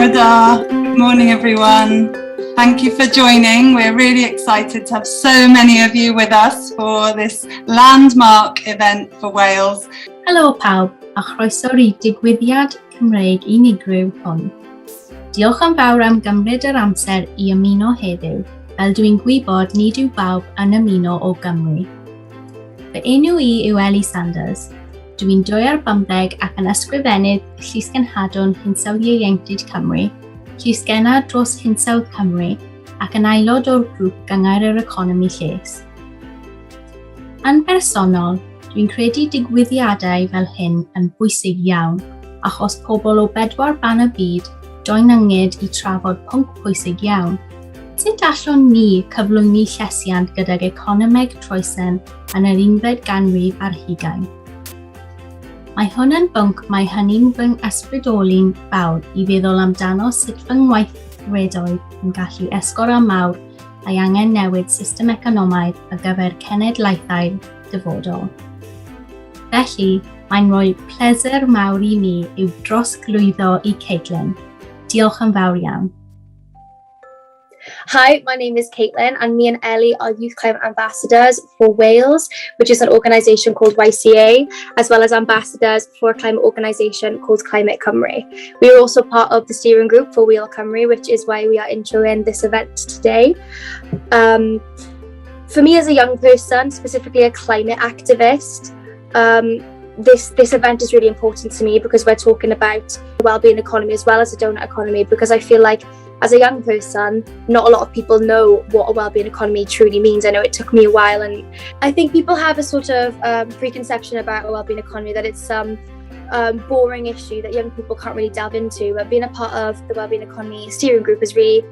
Bore da. Morning, everyone. Thank you for joining. We're really excited to have so many of you with us for this landmark event for Wales. Helo pawb, a chroeso i digwyddiad Cymreig unigryw hwn. Diolch yn fawr am gymryd yr amser i ymuno heddiw, fel dwi'n gwybod nid yw bawb yn ymuno o Gymru. Fy enw i yw Ellie Sanders. Dwi'n 2 ac yn ysgrifennydd Llysgenhadwn Hinsawdd Ieuenctid Cymru, Llysgenna dros Hinsawdd Cymru ac yn aelod o'r grŵp Gyngor yr Economi Lles. Yn bersonol, dwi'n credu digwyddiadau fel hyn yn bwysig iawn, achos pobl o 4 ban y byd do'n yngyd i trafod pwnc pwysig iawn. Sut allwn ni cyflwyni llesiant gydag economeg troesen yn yr 11 ganrif ar 20? Mae hwn yn bwnc mae hynny'n fy ysbrydoli'n fawr i feddwl amdano sut fy ngweithredoedd yn gallu esgor am mawr a'i angen newid system economaidd ar gyfer cenedlaethau dyfodol. Felly, mae'n rhoi pleser mawr i mi i'w drosglwyddo i Caitlin. Diolch yn fawr iawn. Hi, my name is Caitlin and me and Ellie are Youth Climate Ambassadors for Wales, which is an organisation called YCA, as well as ambassadors for a climate organisation called Climate Cymru. We are also part of the steering group for Wheel Cymru, which is why we are introing this event today. For me as a young person, specifically a climate activist, this event is really important to me because we're talking about the wellbeing economy as well as the doughnut economy, because I feel like as a young person, not a lot of people know what a wellbeing economy truly means. I know it took me a while, and I think people have a sort of preconception about a wellbeing economy, that it's some boring issue that young people can't really delve into. But being a part of the wellbeing economy steering group has really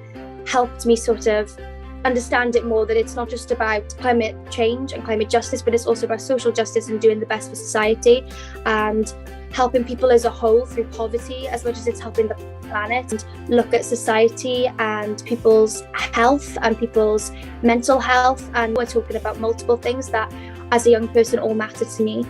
helped me sort of understand it more, that it's not just about climate change and climate justice, but it's also about social justice and doing the best for society and helping people as a whole through poverty as much as it's helping the planet, and look at society and people's health and people's mental health. And we're talking about multiple things that as a young person all matter to me.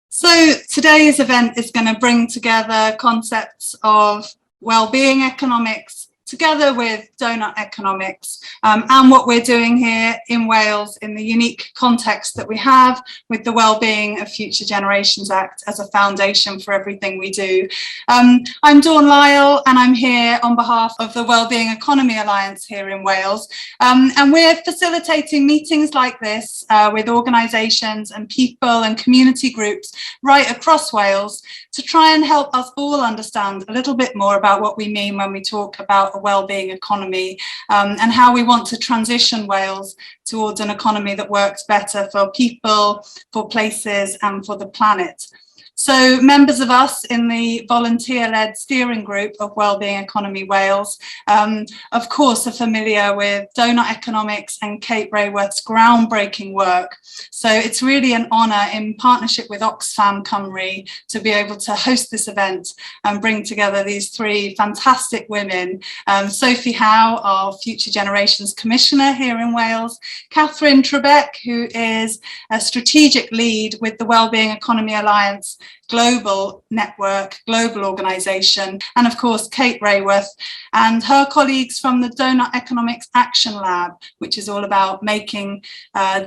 So today's event is going to bring together concepts of wellbeing economics together with doughnut economics and what we're doing here in Wales in the unique context that we have with the Wellbeing of Future Generations Act as a foundation for everything we do. I'm Dawn Lyle and I'm here on behalf of the Wellbeing Economy Alliance here in Wales, and we're facilitating meetings like this with organisations and people and community groups right across Wales to try and help us all understand a little bit more about what we mean when we talk about a wellbeing economy and how we want to transition Wales towards an economy that works better for people, for places and for the planet. So members of us in the volunteer-led steering group of Wellbeing Economy Wales, of course, are familiar with Doughnut Economics and Kate Raworth's groundbreaking work. So it's really an honour in partnership with Oxfam Cymru to be able to host this event and bring together these 3 fantastic women. Sophie Howe, our Future Generations Commissioner here in Wales, Katherine Trebeck, who is a strategic lead with the Wellbeing Economy Alliance global network, global organisation, and of course Kate Raworth and her colleagues from the Doughnut Economics Action Lab, which is all about making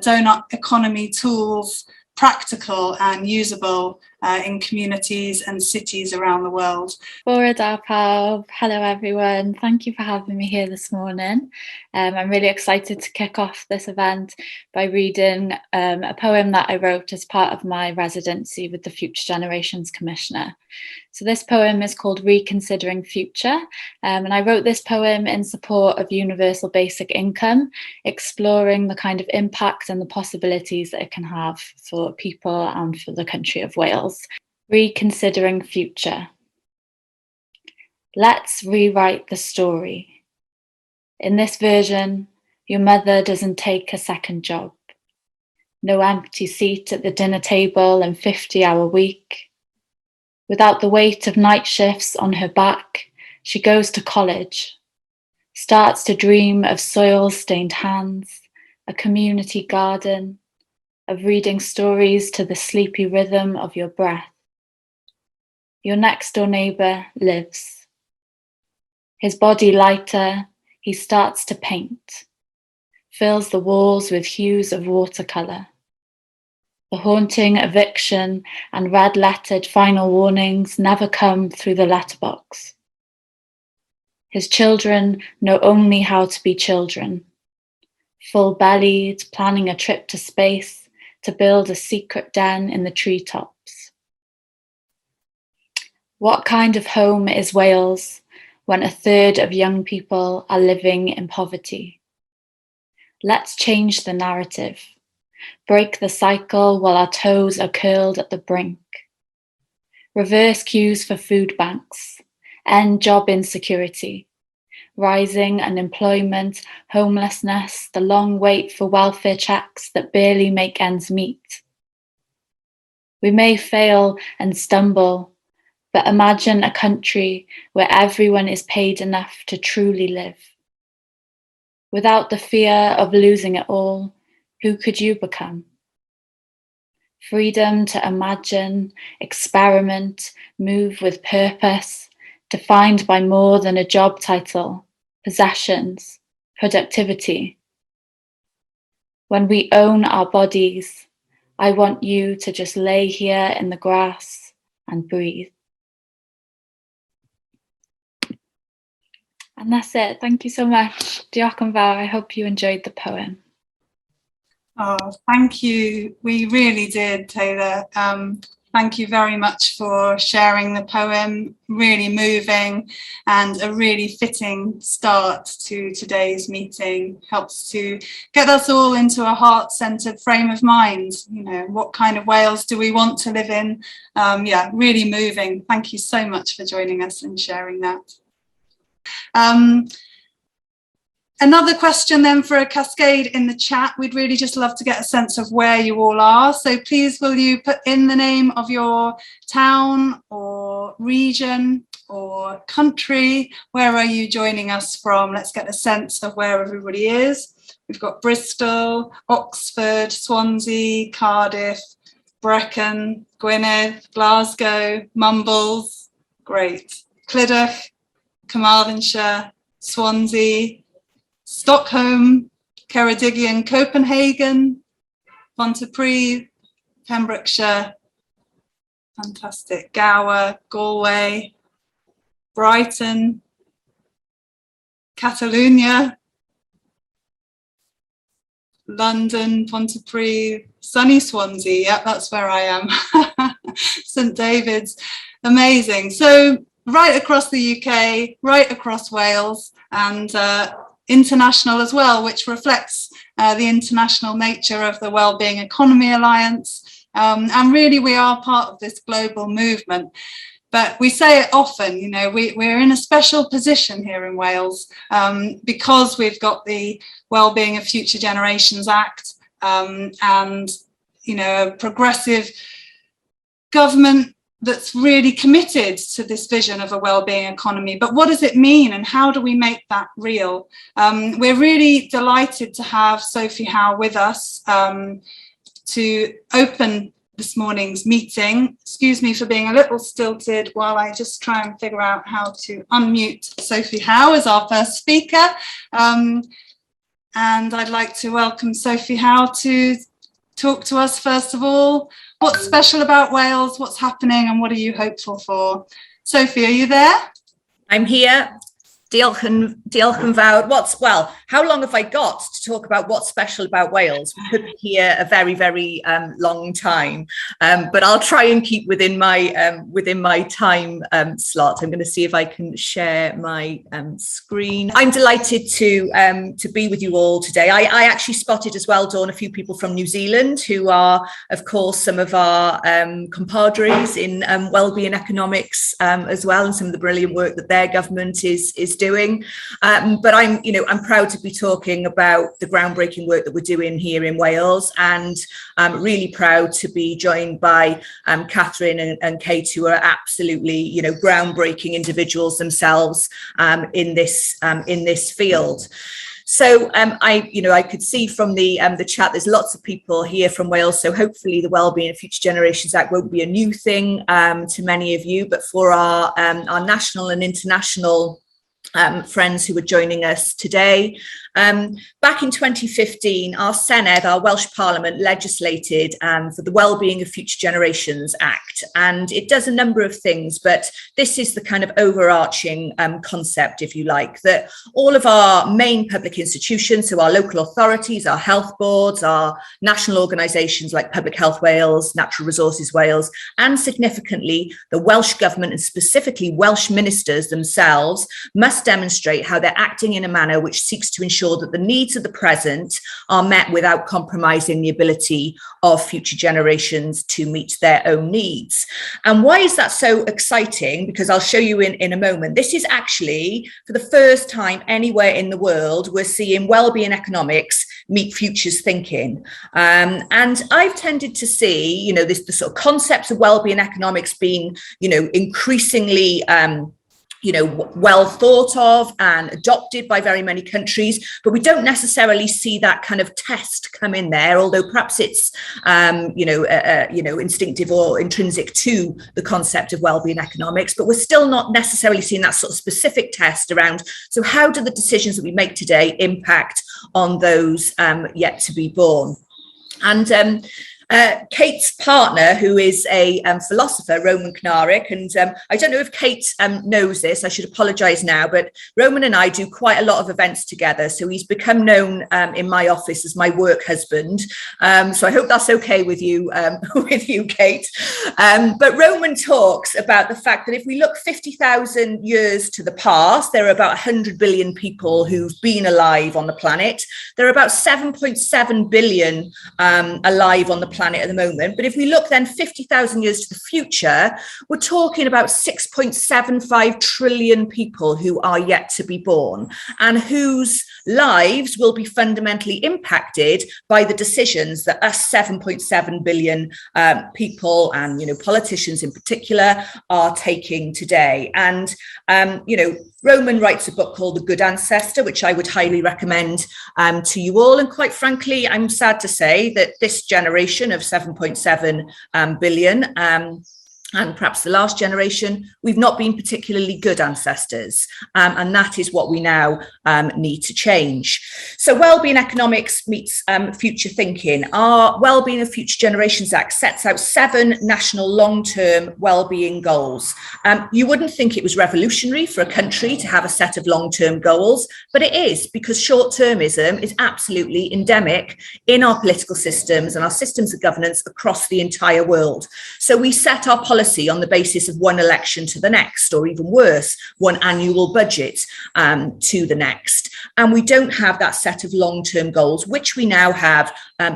doughnut economy tools practical and usable in communities and cities around the world. Bore da pawb. Hello everyone. Thank you for having me here this morning. I'm really excited to kick off this event by reading a poem that I wrote as part of my residency with the Future Generations Commissioner. So this poem is called Reconsidering Future, and I wrote this poem in support of universal basic income, exploring the kind of impact and the possibilities that it can have for people and for the country of Wales. Reconsidering Future. Let's rewrite the story. In this version, your mother doesn't take a second job. No empty seat at the dinner table and 50-hour week. Without the weight of night shifts on her back, she goes to college, starts to dream of soil-stained hands, a community garden, of reading stories to the sleepy rhythm of your breath. Your next door neighbour lives. His body lighter, he starts to paint, fills the walls with hues of watercolour. The haunting eviction and red-lettered final warnings never come through the letterbox. His children know only how to be children, full-bellied, planning a trip to space to build a secret den in the treetops. What kind of home is Wales when a third of young people are living in poverty? Let's change the narrative. Break the cycle while our toes are curled at the brink. Reverse queues for food banks. End job insecurity. Rising unemployment, homelessness, the long wait for welfare checks that barely make ends meet. We may fail and stumble, but imagine a country where everyone is paid enough to truly live. Without the fear of losing it all, who could you become? Freedom to imagine, experiment, move with purpose, defined by more than a job title, possessions, productivity. When we own our bodies, I want you to just lay here in the grass and breathe. And that's it. Thank you so much. Diolch yn fawr. I hope you enjoyed the poem. Oh, thank you. We really did, Taylor. Thank you very much for sharing the poem. Really moving and a really fitting start to today's meeting. Helps to get us all into a heart-centered frame of mind. You know, what kind of Wales do we want to live in? Yeah, really moving. Thank you so much for joining us and sharing that. Another question then for a cascade in the chat. We'd really just love to get a sense of where you all are. So please will you put in the name of your town or region or country? Where are you joining us from? Let's get a sense of where everybody is. We've got Bristol, Oxford, Swansea, Cardiff, Brecon, Gwynedd, Glasgow, Mumbles, great. Clydach, Carmarthenshire, Swansea, Stockholm, Ceredigion, Copenhagen, Pontypridd, Pembrokeshire, fantastic, Gower, Galway, Brighton, Catalonia, London, Pontypridd, sunny Swansea, yeah, that's where I am, St David's, amazing. So right across the UK, right across Wales, and international as well, which reflects the international nature of the Wellbeing Economy Alliance. And really we are part of this global movement. But we say it often, you know, we're in a special position here in Wales because we've got the Wellbeing of Future Generations Act and, you know, a progressive government that's really committed to this vision of a wellbeing economy. But what does it mean and how do we make that real? We're really delighted to have Sophie Howe with us to open this morning's meeting. Excuse me for being a little stilted while I just try and figure out how to unmute Sophie Howe as our first speaker. And I'd like to welcome Sophie Howe to talk to us first of all. What's special about Wales? What's happening and what are you hopeful for? Sophie, are you there? I'm here. Diolch yn fawr. How long have I got to talk about what's special about Wales? We could be here a very, very long time, but I'll try and keep within my time slot. I'm going to see if I can share my screen. I'm delighted to be with you all today. I actually spotted as well, Dawn, a few people from New Zealand who are, of course, some of our compadres in Wellbeing Economics as well, and some of the brilliant work that their government is doing. But I'm proud to be talking about the groundbreaking work that we're doing here in Wales, and I'm really proud to be joined by Katherine and Kate, who are absolutely, groundbreaking individuals themselves in this field. So I could see from the chat, there's lots of people here from Wales. So hopefully the Wellbeing of Future Generations Act won't be a new thing to many of you, but for our national and international friends who are joining us today. Back in 2015, our Senedd, our Welsh Parliament, legislated for the Wellbeing of Future Generations Act, and it does a number of things, but this is the kind of overarching concept, if you like, that all of our main public institutions, so our local authorities, our health boards, our national organisations like Public Health Wales, Natural Resources Wales, and significantly the Welsh Government and specifically Welsh ministers themselves must demonstrate how they're acting in a manner which seeks to ensure that the needs of the present are met without compromising the ability of future generations to meet their own needs. And why is that so exciting? Because I'll show you in a moment. This is actually, for the first time anywhere in the world, we're seeing wellbeing economics meet futures thinking. And I've tended to see, the sort of concepts of wellbeing economics being, increasingly well thought of and adopted by very many countries, but we don't necessarily see that kind of test come in there, although perhaps it's instinctive or intrinsic to the concept of wellbeing economics, but we're still not necessarily seeing that sort of specific test around, so how do the decisions that we make today impact on those yet to be born? And Kate's partner, who is a philosopher, Roman Knarrick, and I don't know if Kate knows this, I should apologise now, but Roman and I do quite a lot of events together, so he's become known in my office as my work husband, so I hope that's okay with you, Kate. But Roman talks about the fact that if we look 50,000 years to the past, there are about 100 billion people who've been alive on the planet. There are about 7.7 billion alive on the planet at the moment, but if we look then 50,000 years to the future, we're talking about 6.75 trillion people who are yet to be born and whose lives will be fundamentally impacted by the decisions that us 7.7 billion people and politicians in particular are taking today. And Roman writes a book called The Good Ancestor, which I would highly recommend to you all. And quite frankly, I'm sad to say that this generation of 7.7 billion and perhaps the last generation, we've not been particularly good ancestors. And that is what we now need to change. So Wellbeing Economics meets future thinking. Our Wellbeing of Future Generations Act sets out 7 national long-term wellbeing goals. You wouldn't think it was revolutionary for a country to have a set of long-term goals, but it is, because short-termism is absolutely endemic in our political systems and our systems of governance across the entire world. So we set our policy on the basis of one election to the next, or even worse, one annual budget to the next. And we don't have that set of long-term goals, which we now have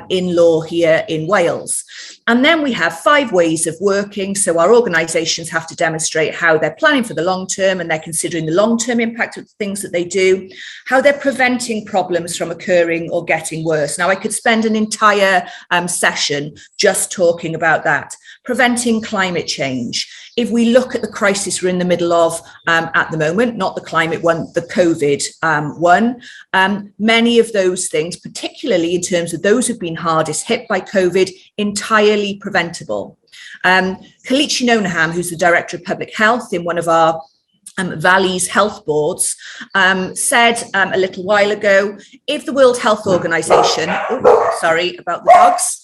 in law here in Wales. And then we have 5 ways of working. So our organisations have to demonstrate how they're planning for the long term and they're considering the long-term impact of the things that they do, how they're preventing problems from occurring or getting worse. Now, I could spend an entire session just talking about that. Preventing climate change. If we look at the crisis we're in the middle of at the moment, not the climate one, the COVID one, many of those things, particularly in terms of those who've been hardest hit by COVID, entirely preventable. Kelechi Nonaham, who's the Director of Public Health in one of our Valley's health boards, said a little while ago, if the World Health Organization, sorry about the dogs,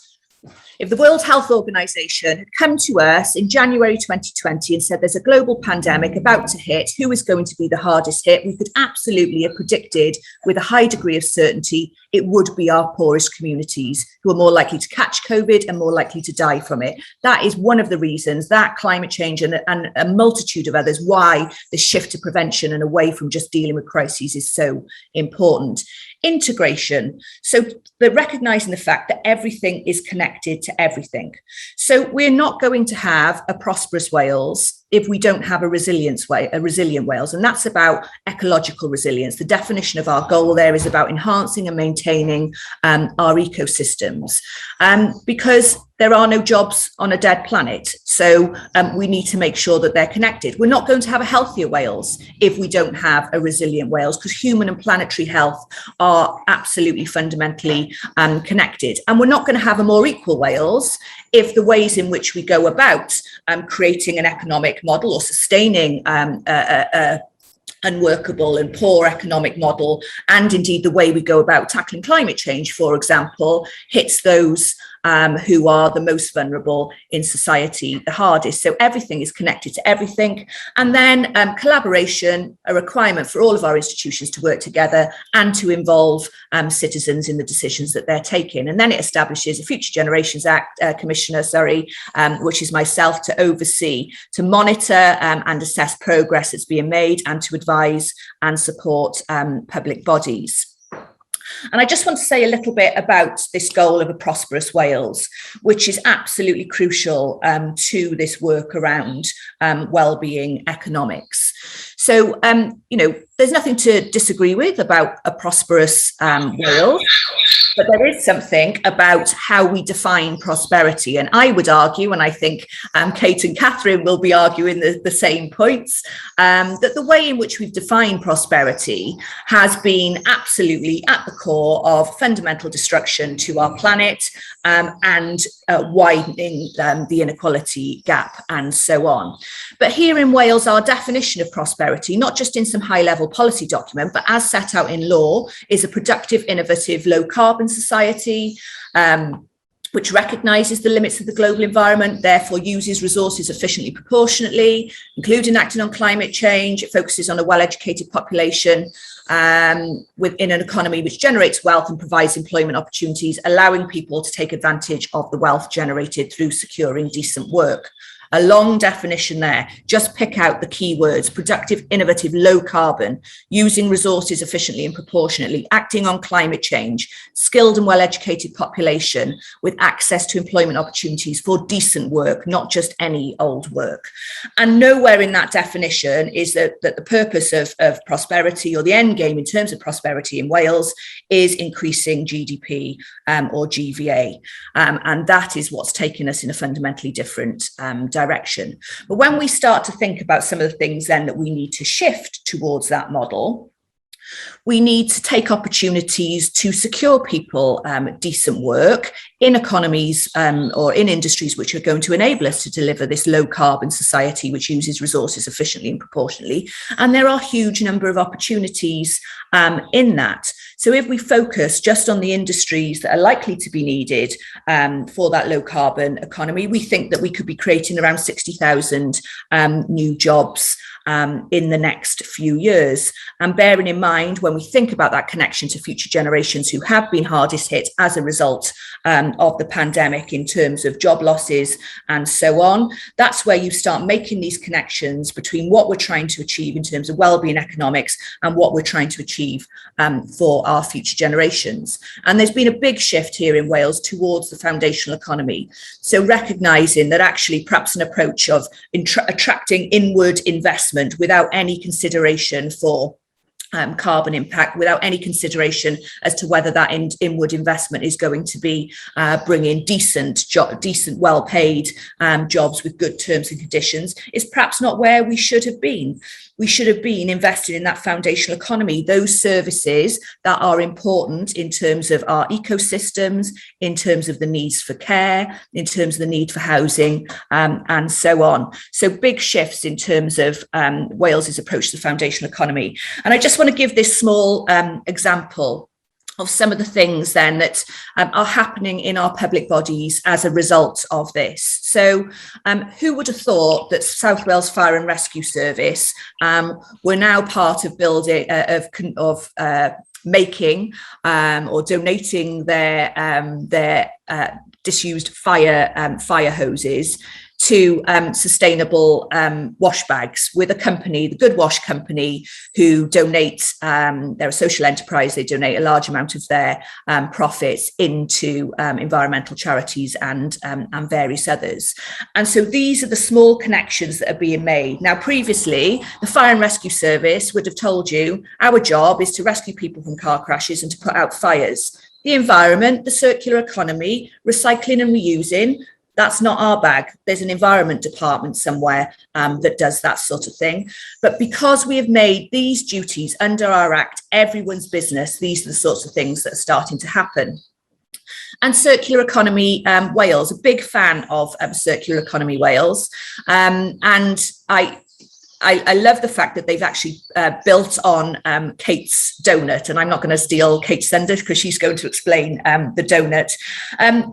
if the World Health Organization had come to us in January 2020 and said there's a global pandemic about to hit, who is going to be the hardest hit, we could absolutely have predicted with a high degree of certainty it would be our poorest communities who are more likely to catch COVID and more likely to die from it. That is one of the reasons that climate change and a multitude of others why the shift to prevention and away from just dealing with crises is so important. Integration. So they're recognizing the fact that everything is connected to everything. So we're not going to have a prosperous Wales if we don't have a resilient Wales. And that's about ecological resilience. The definition of our goal there is about enhancing and maintaining our ecosystems, because there are no jobs on a dead planet. So we need to make sure that they're connected. We're not going to have a healthier Wales if we don't have a resilient Wales, because human and planetary health are absolutely fundamentally connected. And we're not going to have a more equal Wales if the ways in which we go about creating an economic model or sustaining unworkable and poor economic model, and indeed the way we go about tackling climate change, for example, hits those who are the most vulnerable in society the hardest. So everything is connected to everything. And then collaboration, a requirement for all of our institutions to work together and to involve citizens in the decisions that they're taking. And then it establishes a Future Generations Act Commissioner, which is myself, to oversee, to monitor and assess progress that's being made, and to advise and support public bodies. And I just want to say a little bit about this goal of a prosperous Wales, which is absolutely crucial to this work around wellbeing economics. So, there's nothing to disagree with about a prosperous Wales, but there is something about how we define prosperity. And I would argue, and I think Kate and Katherine will be arguing the same points, that the way in which we've defined prosperity has been absolutely at the core of fundamental destruction to our planet, and widening the inequality gap and so on. But here in Wales, our definition of prosperity, not just in some high-level policy document, but as set out in law, is a productive, innovative, low-carbon society, which recognises the limits of the global environment, therefore uses resources efficiently, proportionately, including acting on climate change. It focuses on a well-educated population within an economy which generates wealth and provides employment opportunities, allowing people to take advantage of the wealth generated through securing decent work. A long definition there. Just pick out the key words: productive, innovative, low carbon, using resources efficiently and proportionately, acting on climate change, skilled and well-educated population with access to employment opportunities for decent work, not just any old work. And nowhere in that definition is that the purpose of prosperity, or the end game in terms of prosperity in Wales, is increasing GDP or GVA. And that is what's taken us in a fundamentally different direction. But when we start to think about some of the things then that we need to shift towards that model, we need to take opportunities to secure people decent work in economies or in industries which are going to enable us to deliver this low carbon society which uses resources efficiently and proportionally. And there are a huge number of opportunities in that. So if we focus just on the industries that are likely to be needed for that low carbon economy, we think that we could be creating around 60,000 new jobs in the next few years. And bearing in mind, when we think about that connection to future generations who have been hardest hit as a result of the pandemic in terms of job losses and so on, that's where you start making these connections between what we're trying to achieve in terms of wellbeing economics and what we're trying to achieve for our future generations. And there's been a big shift here in Wales towards the foundational economy. So recognising that actually perhaps an approach of attracting inward investment without any consideration for carbon impact, without any consideration as to whether that inward investment is going to be bringing decent, well-paid jobs with good terms and conditions, is perhaps not where we should have been. We should have been invested in that foundational economy, those services that are important in terms of our ecosystems, in terms of the needs for care, in terms of the need for housing, and so on. So big shifts in terms of Wales's approach to the foundational economy. And I just want to give this small example of some of the things then that are happening in our public bodies as a result of this. So who would have thought that South Wales Fire and Rescue Service were now part of building making or donating their disused fire hoses to sustainable wash bags with a company, the Good Wash Company, who donate, they're a social enterprise, they donate a large amount of their profits into environmental charities and various others. And so these are the small connections that are being made. Now, previously, the Fire and Rescue Service would have told you our job is to rescue people from car crashes and to put out fires. The environment, the circular economy, recycling and reusing, that's not our bag. There's an environment department somewhere that does that sort of thing. But because we have made these duties under our Act everyone's business, these are the sorts of things that are starting to happen. And Circular Economy Wales, a big fan of Circular Economy Wales. And I love the fact that they've actually built on Kate's donut, and I'm not going to steal Kate's thunder because she's going to explain the donut.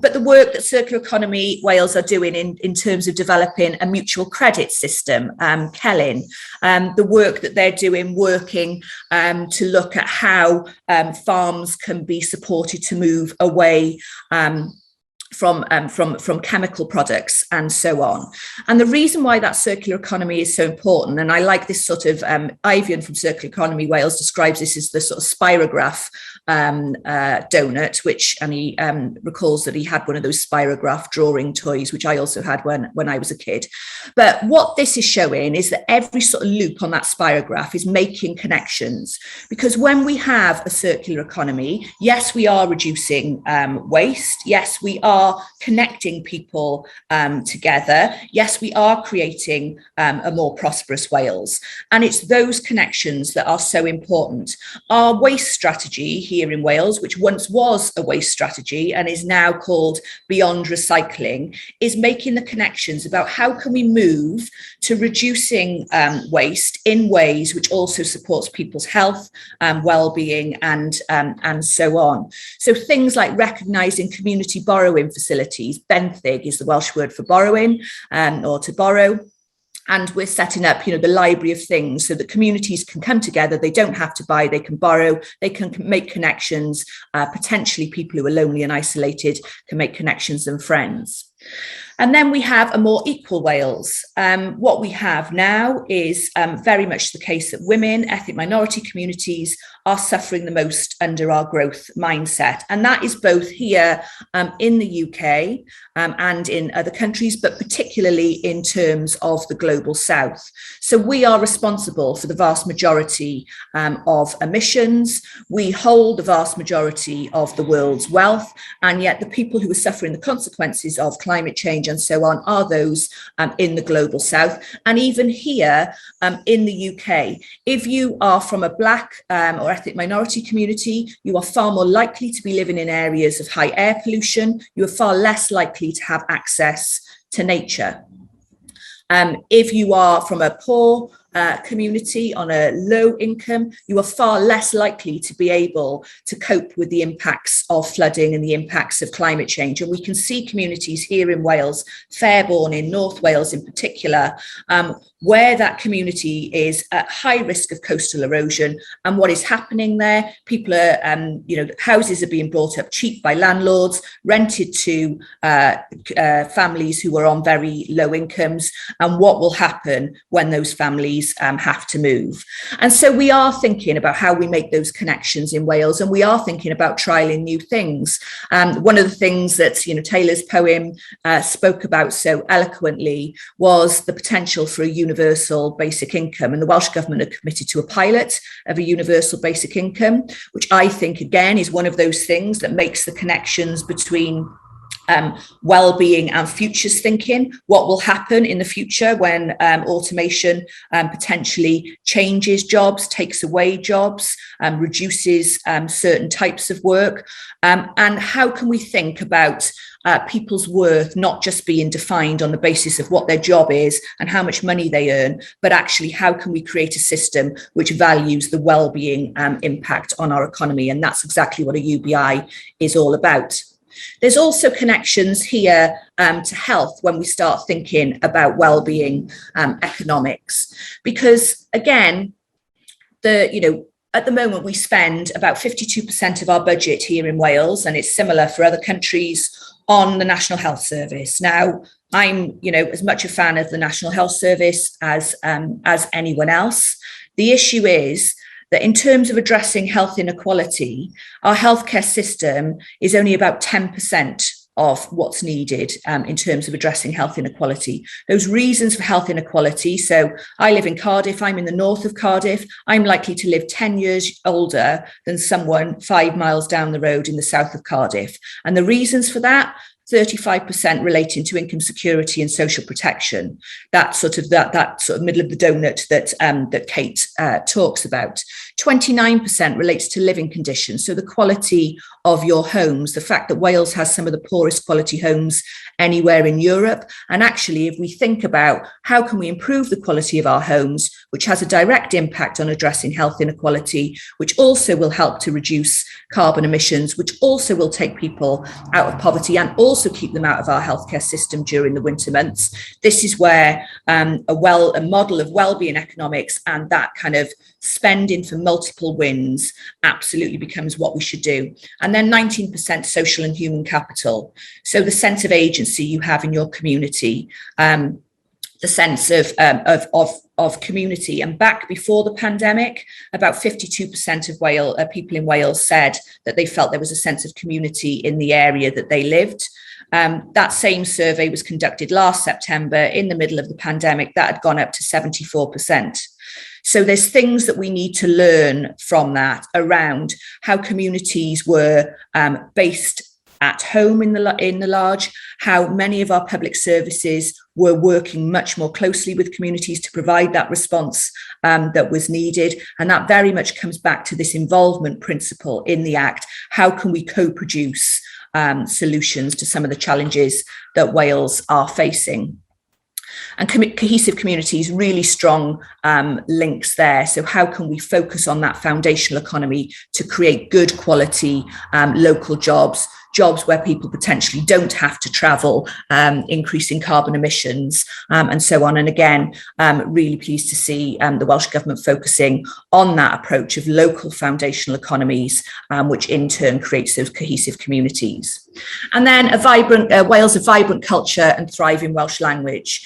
But the work that Circular Economy Wales are doing in terms of developing a mutual credit system, Celyn, the work that they're doing working to look at how farms can be supported to move away from chemical products and so on. And the reason why that circular economy is so important, and I like this sort of, Ivan from Circular Economy Wales describes this as the sort of spirograph donut, and he recalls that he had one of those spirograph drawing toys, which I also had when I was a kid. But what this is showing is that every sort of loop on that spirograph is making connections, because when we have a circular economy, yes, we are reducing waste, yes, we are connecting people together, yes, we are creating a more prosperous Wales, and it's those connections that are so important. Our waste strategy here in Wales, which once was a waste strategy and is now called Beyond Recycling, is making the connections about how can we move to reducing waste in ways which also supports people's health, well-being, and so on. So things like recognising community borrowing facilities, benthyg is the Welsh word for borrowing, or to borrow. And we're setting up, the library of things so that communities can come together. They don't have to buy, they can borrow, they can make connections. Potentially people who are lonely and isolated can make connections and friends. And then we have a more equal Wales. What we have now is very much the case that women, ethnic minority communities are suffering the most under our growth mindset. And that is both here in the UK and in other countries, but particularly in terms of the global south. So we are responsible for the vast majority of emissions. We hold the vast majority of the world's wealth. And yet the people who are suffering the consequences of climate change and so on are those in the global south. And even here in the UK, if you are from a Black or ethnic minority community, you are far more likely to be living in areas of high air pollution. You are far less likely to have access to nature. If you are from a poor community on a low income, you are far less likely to be able to cope with the impacts of flooding and the impacts of climate change. And we can see communities here in Wales, Fairborn in North Wales in particular, where that community is at high risk of coastal erosion. And what is happening there, people are, houses are being brought up cheap by landlords, rented to families who are on very low incomes. And what will happen when those families have to move? And so we are thinking about how we make those connections in Wales, and we are thinking about trialing new things. One of the things that Taylor's poem spoke about so eloquently was the potential for a universal basic income, and the Welsh Government are committed to a pilot of a universal basic income, which I think again is one of those things that makes the connections between well-being and futures thinking. What will happen in the future when automation potentially changes jobs, takes away jobs, reduces certain types of work, and how can we think about people's worth not just being defined on the basis of what their job is and how much money they earn, but actually how can we create a system which values the well-being impact on our economy? And that's exactly what a UBI is all about. There's also connections here to health when we start thinking about well-being economics, because again, at the moment, we spend about 52% of our budget here in Wales, and it's similar for other countries, on the National Health Service. Now, I'm, as much a fan of the National Health Service as anyone else. The issue is that in terms of addressing health inequality, our healthcare system is only about 10% of what's needed in terms of addressing health inequality. Those reasons for health inequality, so I live in Cardiff, I'm in the north of Cardiff, I'm likely to live 10 years older than someone 5 miles down the road in the south of Cardiff. And the reasons for that, 35% relating to income security and social protection. That sort of middle of the donut that Kate talks about. 29% relates to living conditions, so the quality of your homes, the fact that Wales has some of the poorest quality homes anywhere in Europe. And actually, if we think about how can we improve the quality of our homes, which has a direct impact on addressing health inequality, which also will help to reduce carbon emissions, which also will take people out of poverty and also keep them out of our healthcare system during the winter months. This is where a model of wellbeing economics and that kind of spending for multiple wins absolutely becomes what we should do. And then 19% social and human capital. So the sense of agency you have in your community, the sense of community. And back before the pandemic, about 52% of people in Wales said that they felt there was a sense of community in the area that they lived. That same survey was conducted last September in the middle of the pandemic. That had gone up to 74%. So there's things that we need to learn from that around how communities were based at home in the large, how many of our public services were working much more closely with communities to provide that response that was needed. And that very much comes back to this involvement principle in the Act. How can we co-produce solutions to some of the challenges that Wales are facing? And cohesive communities, really strong links there. So how can we focus on that foundational economy to create good quality local jobs where people potentially don't have to travel, increasing carbon emissions and so on. And again, really pleased to see the Welsh Government focusing on that approach of local foundational economies, which in turn creates those cohesive communities. And then Wales, a vibrant culture and thriving Welsh language.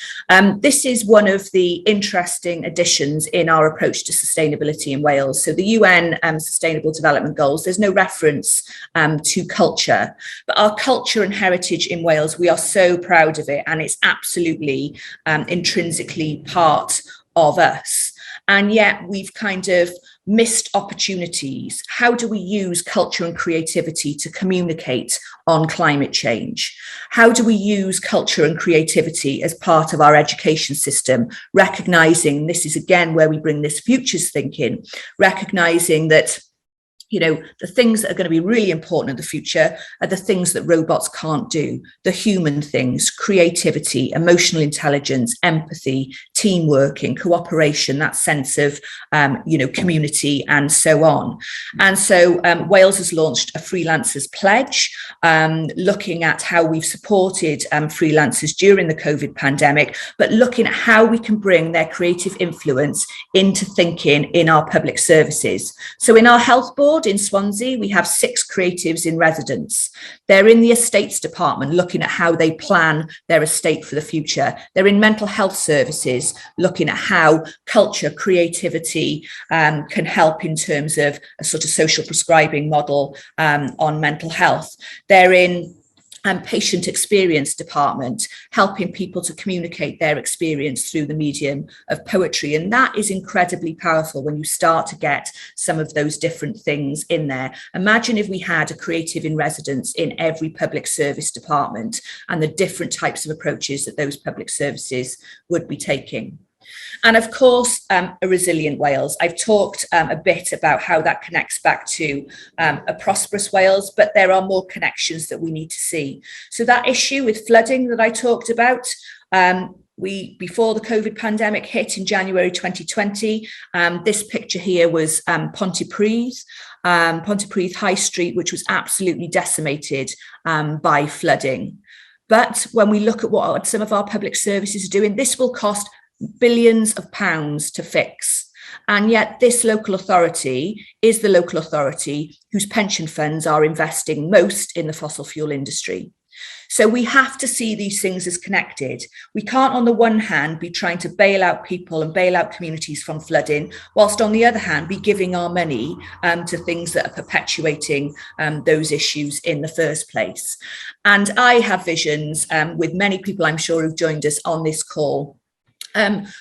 This is one of the interesting additions in our approach to sustainability in Wales. So the UN Sustainable Development Goals, there's no reference to culture, but our culture and heritage in Wales, we are so proud of it, and it's absolutely intrinsically part of us. And yet we've kind of missed opportunities. How do we use culture and creativity to communicate on climate change? How do we use culture and creativity as part of our education system, recognizing this is again where we bring this futures thinking, recognizing that the things that are going to be really important in the future are the things that robots can't do, the human things, creativity, emotional intelligence, empathy, team working, cooperation, that sense of, community and so on. And so Wales has launched a freelancers pledge, looking at how we've supported freelancers during the COVID pandemic, but looking at how we can bring their creative influence into thinking in our public services. So in our health board, in Swansea, we have 6 creatives in residence. They're in the estates department looking at how they plan their estate for the future. They're in mental health services looking at how culture, creativity can help in terms of a sort of social prescribing model on mental health. They're in patient experience department, helping people to communicate their experience through the medium of poetry. And that is incredibly powerful when you start to get some of those different things in there. Imagine if we had a creative in residence in every public service department and the different types of approaches that those public services would be taking. And of course, a resilient Wales. I've talked a bit about how that connects back to a prosperous Wales, but there are more connections that we need to see. So that issue with flooding that I talked about, before the COVID pandemic hit in January 2020, this picture here was Pontypridd High Street, which was absolutely decimated by flooding. But when we look at what some of our public services are doing, this will cost billions of pounds to fix. And yet this local authority is the local authority whose pension funds are investing most in the fossil fuel industry. So we have to see these things as connected. We can't, on the one hand, be trying to bail out people and bail out communities from flooding, whilst on the other hand, be giving our money to things that are perpetuating those issues in the first place. And I have visions with many people, I'm sure, who've joined us on this call,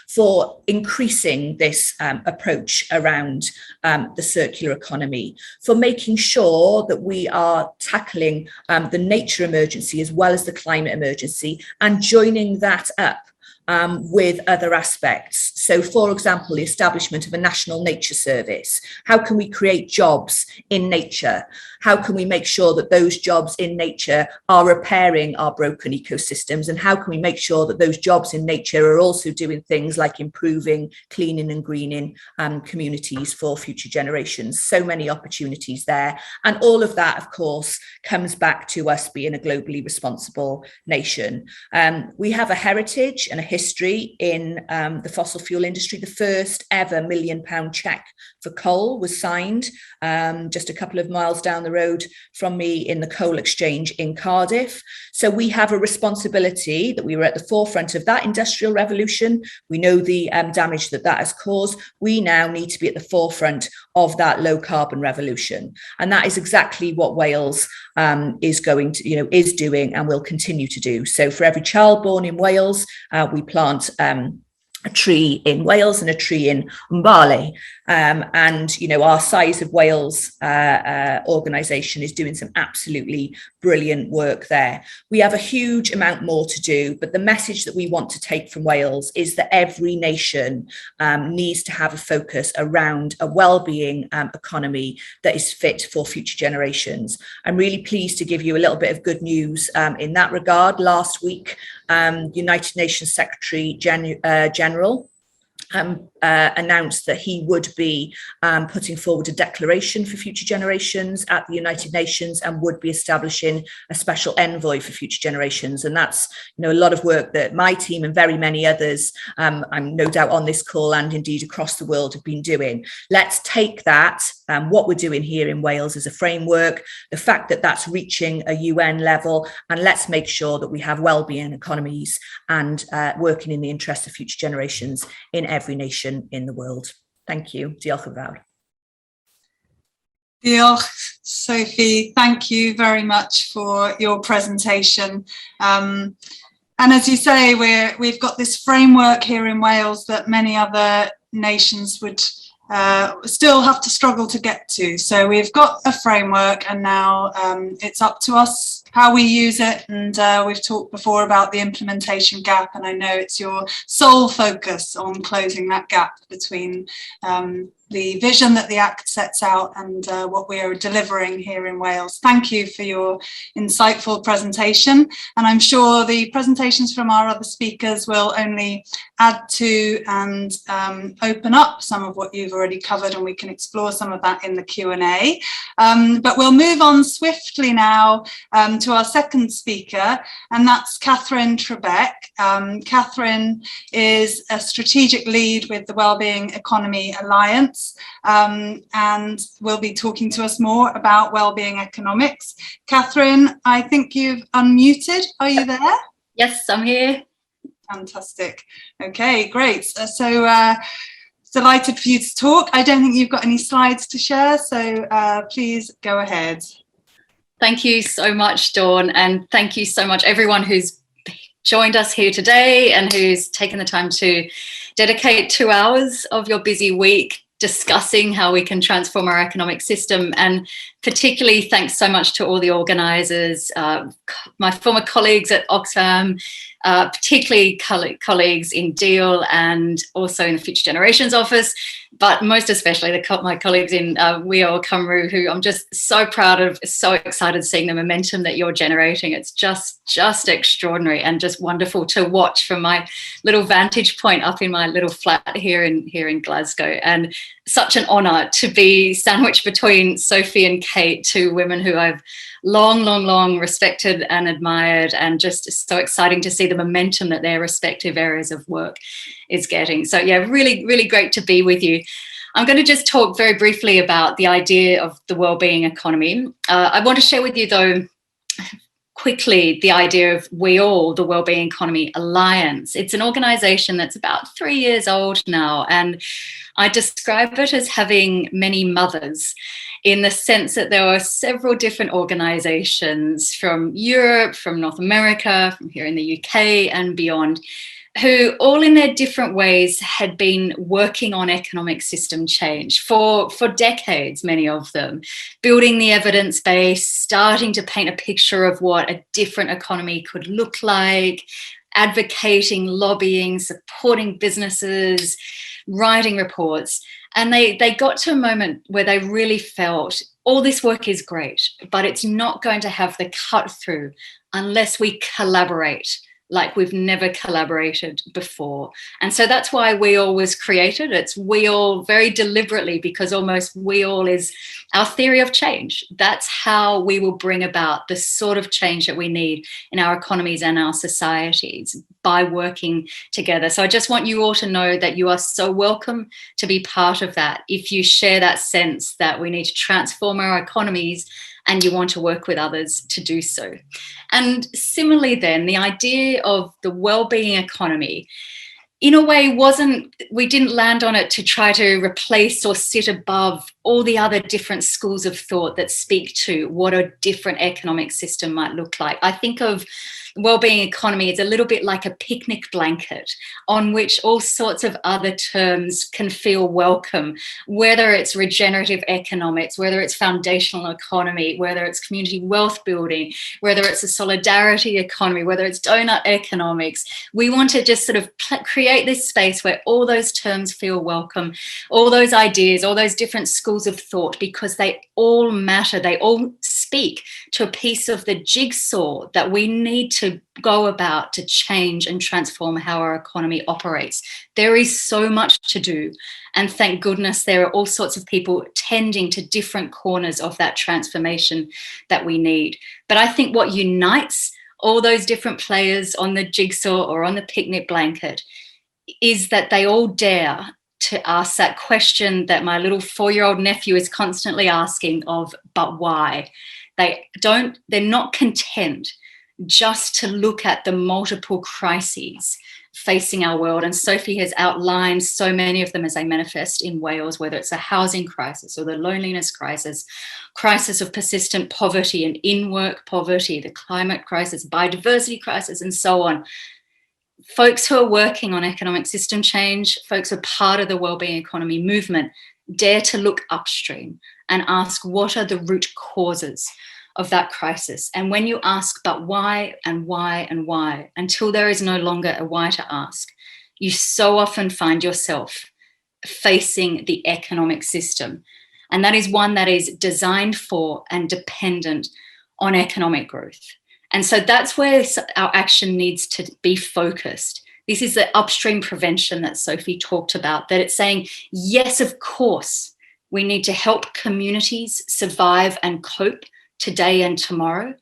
for increasing this approach around the circular economy, for making sure that we are tackling the nature emergency as well as the climate emergency and joining that up with other aspects. So, for example, the establishment of a national nature service. How can we create jobs in nature? How can we make sure that those jobs in nature are repairing our broken ecosystems? And how can we make sure that those jobs in nature are also doing things like improving, cleaning and greening communities for future generations? So many opportunities there. And all of that, of course, comes back to us being a globally responsible nation. We have a heritage and a history in the fossil fuel industry. The first ever £1 million cheque for coal was signed just a couple of miles down the road from me in the coal exchange in Cardiff. So we have a responsibility that we were at the forefront of that industrial revolution. We know the damage that that has caused. We now need to be at the forefront of that low carbon revolution. And that is exactly what Wales is going to, is doing and will continue to do. So for every child born in Wales, we plant a tree in Wales and a tree in Mbale. And, our Size of Wales organisation is doing some absolutely brilliant work there. We have a huge amount more to do, but the message that we want to take from Wales is that every nation needs to have a focus around a wellbeing economy that is fit for future generations. I'm really pleased to give you a little bit of good news in that regard. Last week, United Nations Secretary General announced that he would be putting forward a declaration for future generations at the United Nations and would be establishing a special envoy for future generations. And that's a lot of work that my team and very many others, I'm no doubt on this call and indeed across the world, have been doing. Let's take that, what we're doing here in Wales as a framework, the fact that that's reaching a UN level, and let's make sure that we have wellbeing economies and working in the interest of future generations in every nation in the world. Thank you. Diolch yn fawr. Diolch, Sophie. Thank you very much for your presentation. And as you say, we've got this framework here in Wales that many other nations would still have to struggle to get to. So we've got a framework, and now it's up to us how we use it. And we've talked before about the implementation gap, and I know it's your sole focus on closing that gap between the vision that the Act sets out and what we are delivering here in Wales. Thank you for your insightful presentation, and I'm sure the presentations from our other speakers will only add to and open up some of what you've already covered, and we can explore some of that in the Q&A. But we'll move on swiftly now to our second speaker, and that's Katherine Trebeck. Katherine is a strategic lead with the Wellbeing Economy Alliance, and will be talking to us more about wellbeing economics. Katherine, I think you've unmuted. Are you there? Yes, I'm here. Fantastic. Okay, great. So delighted for you to talk. I don't think you've got any slides to share, so please go ahead. Thank you so much, Dawn, and thank you so much everyone who's joined us here today and who's taken the time to dedicate 2 hours of your busy week discussing how we can transform our economic system. And particularly thanks so much to all the organisers, my former colleagues at Oxfam, particularly colleagues in Deal and also in the Future Generations Office, but most especially my colleagues in Weo Cymru, who I'm just so proud of, so excited seeing the momentum that you're generating. It's just extraordinary and just wonderful to watch from my little vantage point up in my little flat here in Glasgow. And such an honour to be sandwiched between Sophie and Kate, two women who I've long respected and admired, and just so exciting to see the momentum that their respective areas of work is getting. So yeah, really great to be with you. I'm going to just talk very briefly about the idea of the wellbeing economy. I want to share with you, though, quickly the idea of We All, the Wellbeing Economy Alliance. It's an organisation that's about 3 years old now, and I describe it as having many mothers, in the sense that there are several different organisations from Europe, from North America, from here in the UK and beyond, who all in their different ways had been working on economic system change for decades, many of them, building the evidence base, starting to paint a picture of what a different economy could look like, advocating, lobbying, supporting businesses, writing reports. And they got to a moment where they really felt all this work is great, but it's not going to have the cut through unless we collaborate like we've never collaborated before. And so that's why We All was created. It's We All very deliberately, because almost We All is our theory of change. That's how we will bring about the sort of change that we need in our economies and our societies, by working together. So I just want you all to know that you are so welcome to be part of that if you share that sense that we need to transform our economies and you want to work with others to do so. And similarly then, the idea of the wellbeing economy, in a way, we didn't land on it to try to replace or sit above all the other different schools of thought that speak to what a different economic system might look like. I think of wellbeing economy is a little bit like a picnic blanket on which all sorts of other terms can feel welcome, whether it's regenerative economics, whether it's foundational economy, whether it's community wealth building, whether it's a solidarity economy, whether it's doughnut economics. We want to just sort of create this space where all those terms feel welcome, all those ideas, all those different schools of thought, because they all matter. They all speak to a piece of the jigsaw that we need to go about to change and transform how our economy operates. There is so much to do, and thank goodness there are all sorts of people tending to different corners of that transformation that we need. But I think what unites all those different players on the jigsaw or on the picnic blanket is that they all dare to ask that question that my little 4-year-old nephew is constantly asking of, but why? They're not content just to look at the multiple crises facing our world. And Sophie has outlined so many of them as they manifest in Wales, whether it's a housing crisis or the loneliness crisis of persistent poverty and in-work poverty, the climate crisis, biodiversity crisis, and so on. Folks who are working on economic system change, folks who are part of the wellbeing economy movement, dare to look upstream and ask, what are the root causes of that crisis? And when you ask, but why and why and why, until there is no longer a why to ask, you so often find yourself facing the economic system. And that is one that is designed for and dependent on economic growth. And so that's where our action needs to be focused. This is the upstream prevention that Sophie talked about, that it's saying, yes, of course, we need to help communities survive and cope today and tomorrow.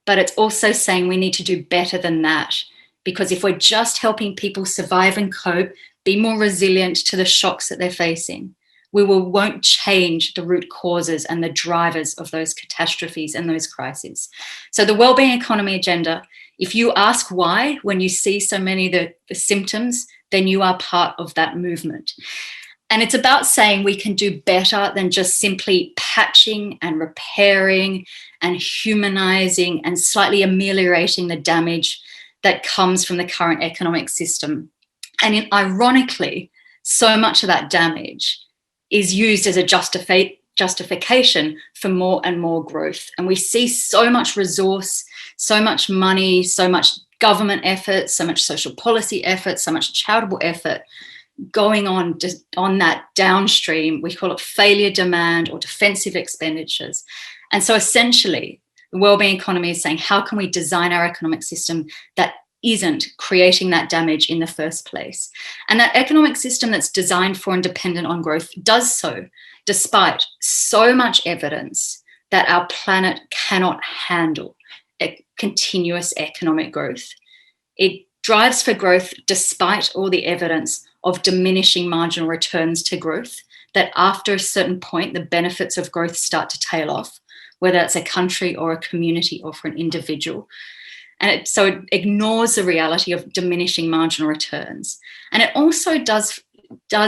But it's also saying we need to do better than that, because if we're just helping people survive and cope, be more resilient to the shocks that they're facing, we won't change the root causes and the drivers of those catastrophes and those crises. So the wellbeing economy agenda, if you ask why, when you see so many of the symptoms, then you are part of that movement. And it's about saying we can do better than just simply patching and repairing and humanizing and slightly ameliorating the damage that comes from the current economic system. And ironically, so much of that damage is used as a justification for more and more growth. And we see so much resource, so much money, so much government effort, so much social policy effort, so much charitable effort going on that downstream. We call it failure demand or defensive expenditures. And so essentially, the wellbeing economy is saying, how can we design our economic system that isn't creating that damage in the first place. And that economic system that's designed for and dependent on growth does so despite so much evidence that our planet cannot handle continuous economic growth. It drives for growth despite all the evidence of diminishing marginal returns to growth, that after a certain point, the benefits of growth start to tail off, whether it's a country or a community or for an individual. And so it ignores the reality of diminishing marginal returns. And it also does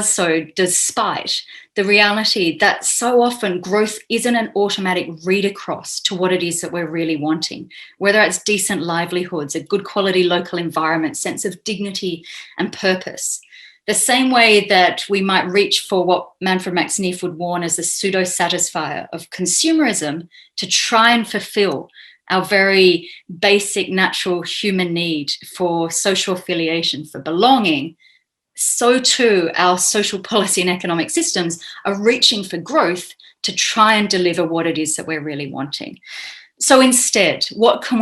so despite the reality that so often growth isn't an automatic read across to what it is that we're really wanting, whether it's decent livelihoods, a good quality local environment, sense of dignity and purpose. The same way that we might reach for what Manfred Max Neef would warn as the pseudo-satisfier of consumerism to try and fulfill our very basic natural human need for social affiliation, for belonging, so too our social policy and economic systems are reaching for growth to try and deliver what it is that we're really wanting. So instead, what can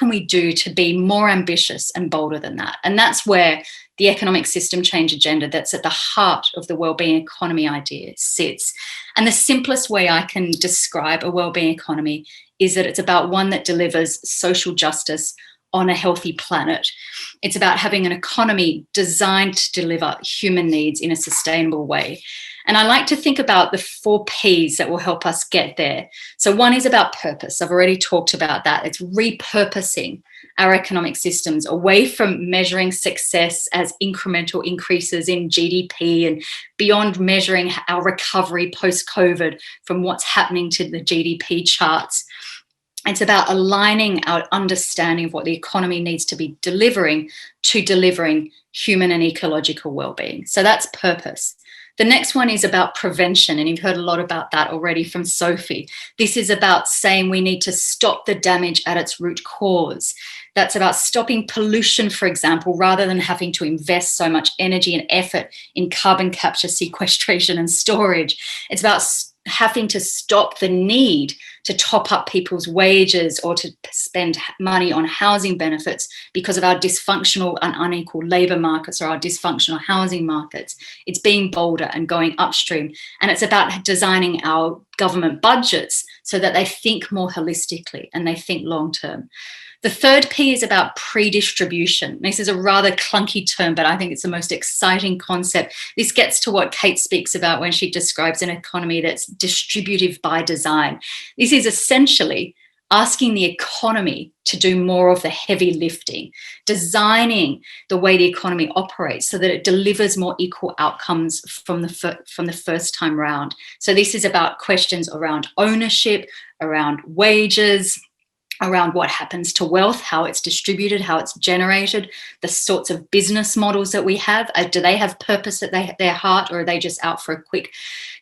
we do to be more ambitious and bolder than that? And that's where the economic system change agenda that's at the heart of the wellbeing economy idea sits. And the simplest way I can describe a wellbeing economy is that it's about one that delivers social justice on a healthy planet. It's about having an economy designed to deliver human needs in a sustainable way. And I like to think about the 4 Ps that will help us get there. So one is about purpose. I've already talked about that. It's repurposing our economic systems away from measuring success as incremental increases in GDP and beyond measuring our recovery post-COVID from what's happening to the GDP charts. It's about aligning our understanding of what the economy needs to be delivering to delivering human and ecological well-being. So that's purpose. The next one is about prevention, and you've heard a lot about that already from Sophie. This is about saying we need to stop the damage at its root cause. That's about stopping pollution, for example, rather than having to invest so much energy and effort in carbon capture, sequestration and storage. It's about having to stop the need to top up people's wages or to spend money on housing benefits because of our dysfunctional and unequal labour markets or our dysfunctional housing markets. It's being bolder and going upstream. And it's about designing our government budgets so that they think more holistically and they think long term. The third P is about pre-distribution. This is a rather clunky term, but I think it's the most exciting concept. This gets to what Kate speaks about when she describes an economy that's distributive by design. This is essentially asking the economy to do more of the heavy lifting, designing the way the economy operates so that it delivers more equal outcomes from the first time round. So this is about questions around ownership, around wages, around what happens to wealth, how it's distributed, how it's generated, the sorts of business models that we have. Do they have purpose at their heart, or are they just out for a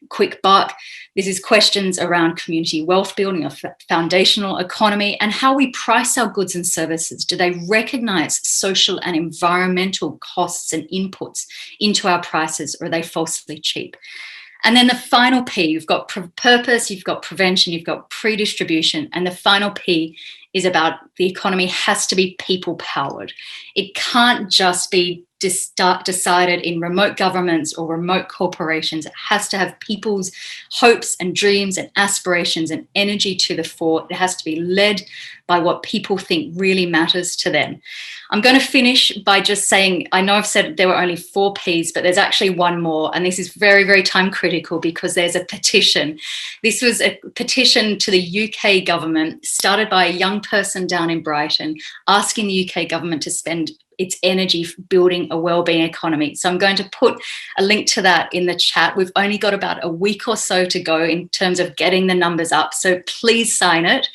quick buck? This is questions around community wealth building, a foundational economy, and how we price our goods and services. Do they recognize social and environmental costs and inputs into our prices, or are they falsely cheap? And then the final P, you've got purpose, you've got prevention, you've got pre-distribution, and the final P is about the economy has to be people-powered. It can't just be decided in remote governments or remote corporations. It has to have people's hopes and dreams and aspirations and energy to the fore. It has to be led by what people think really matters to them. I'm going to finish by just saying, I know I've said there were only 4 Ps, but there's actually one more, and this is very, very time critical because there's a petition. This was a petition to the UK government started by a young person down in Brighton asking the UK government to spend its energy building a wellbeing economy. So I'm going to put a link to that in the chat. We've only got about a week or so to go in terms of getting the numbers up. So please sign it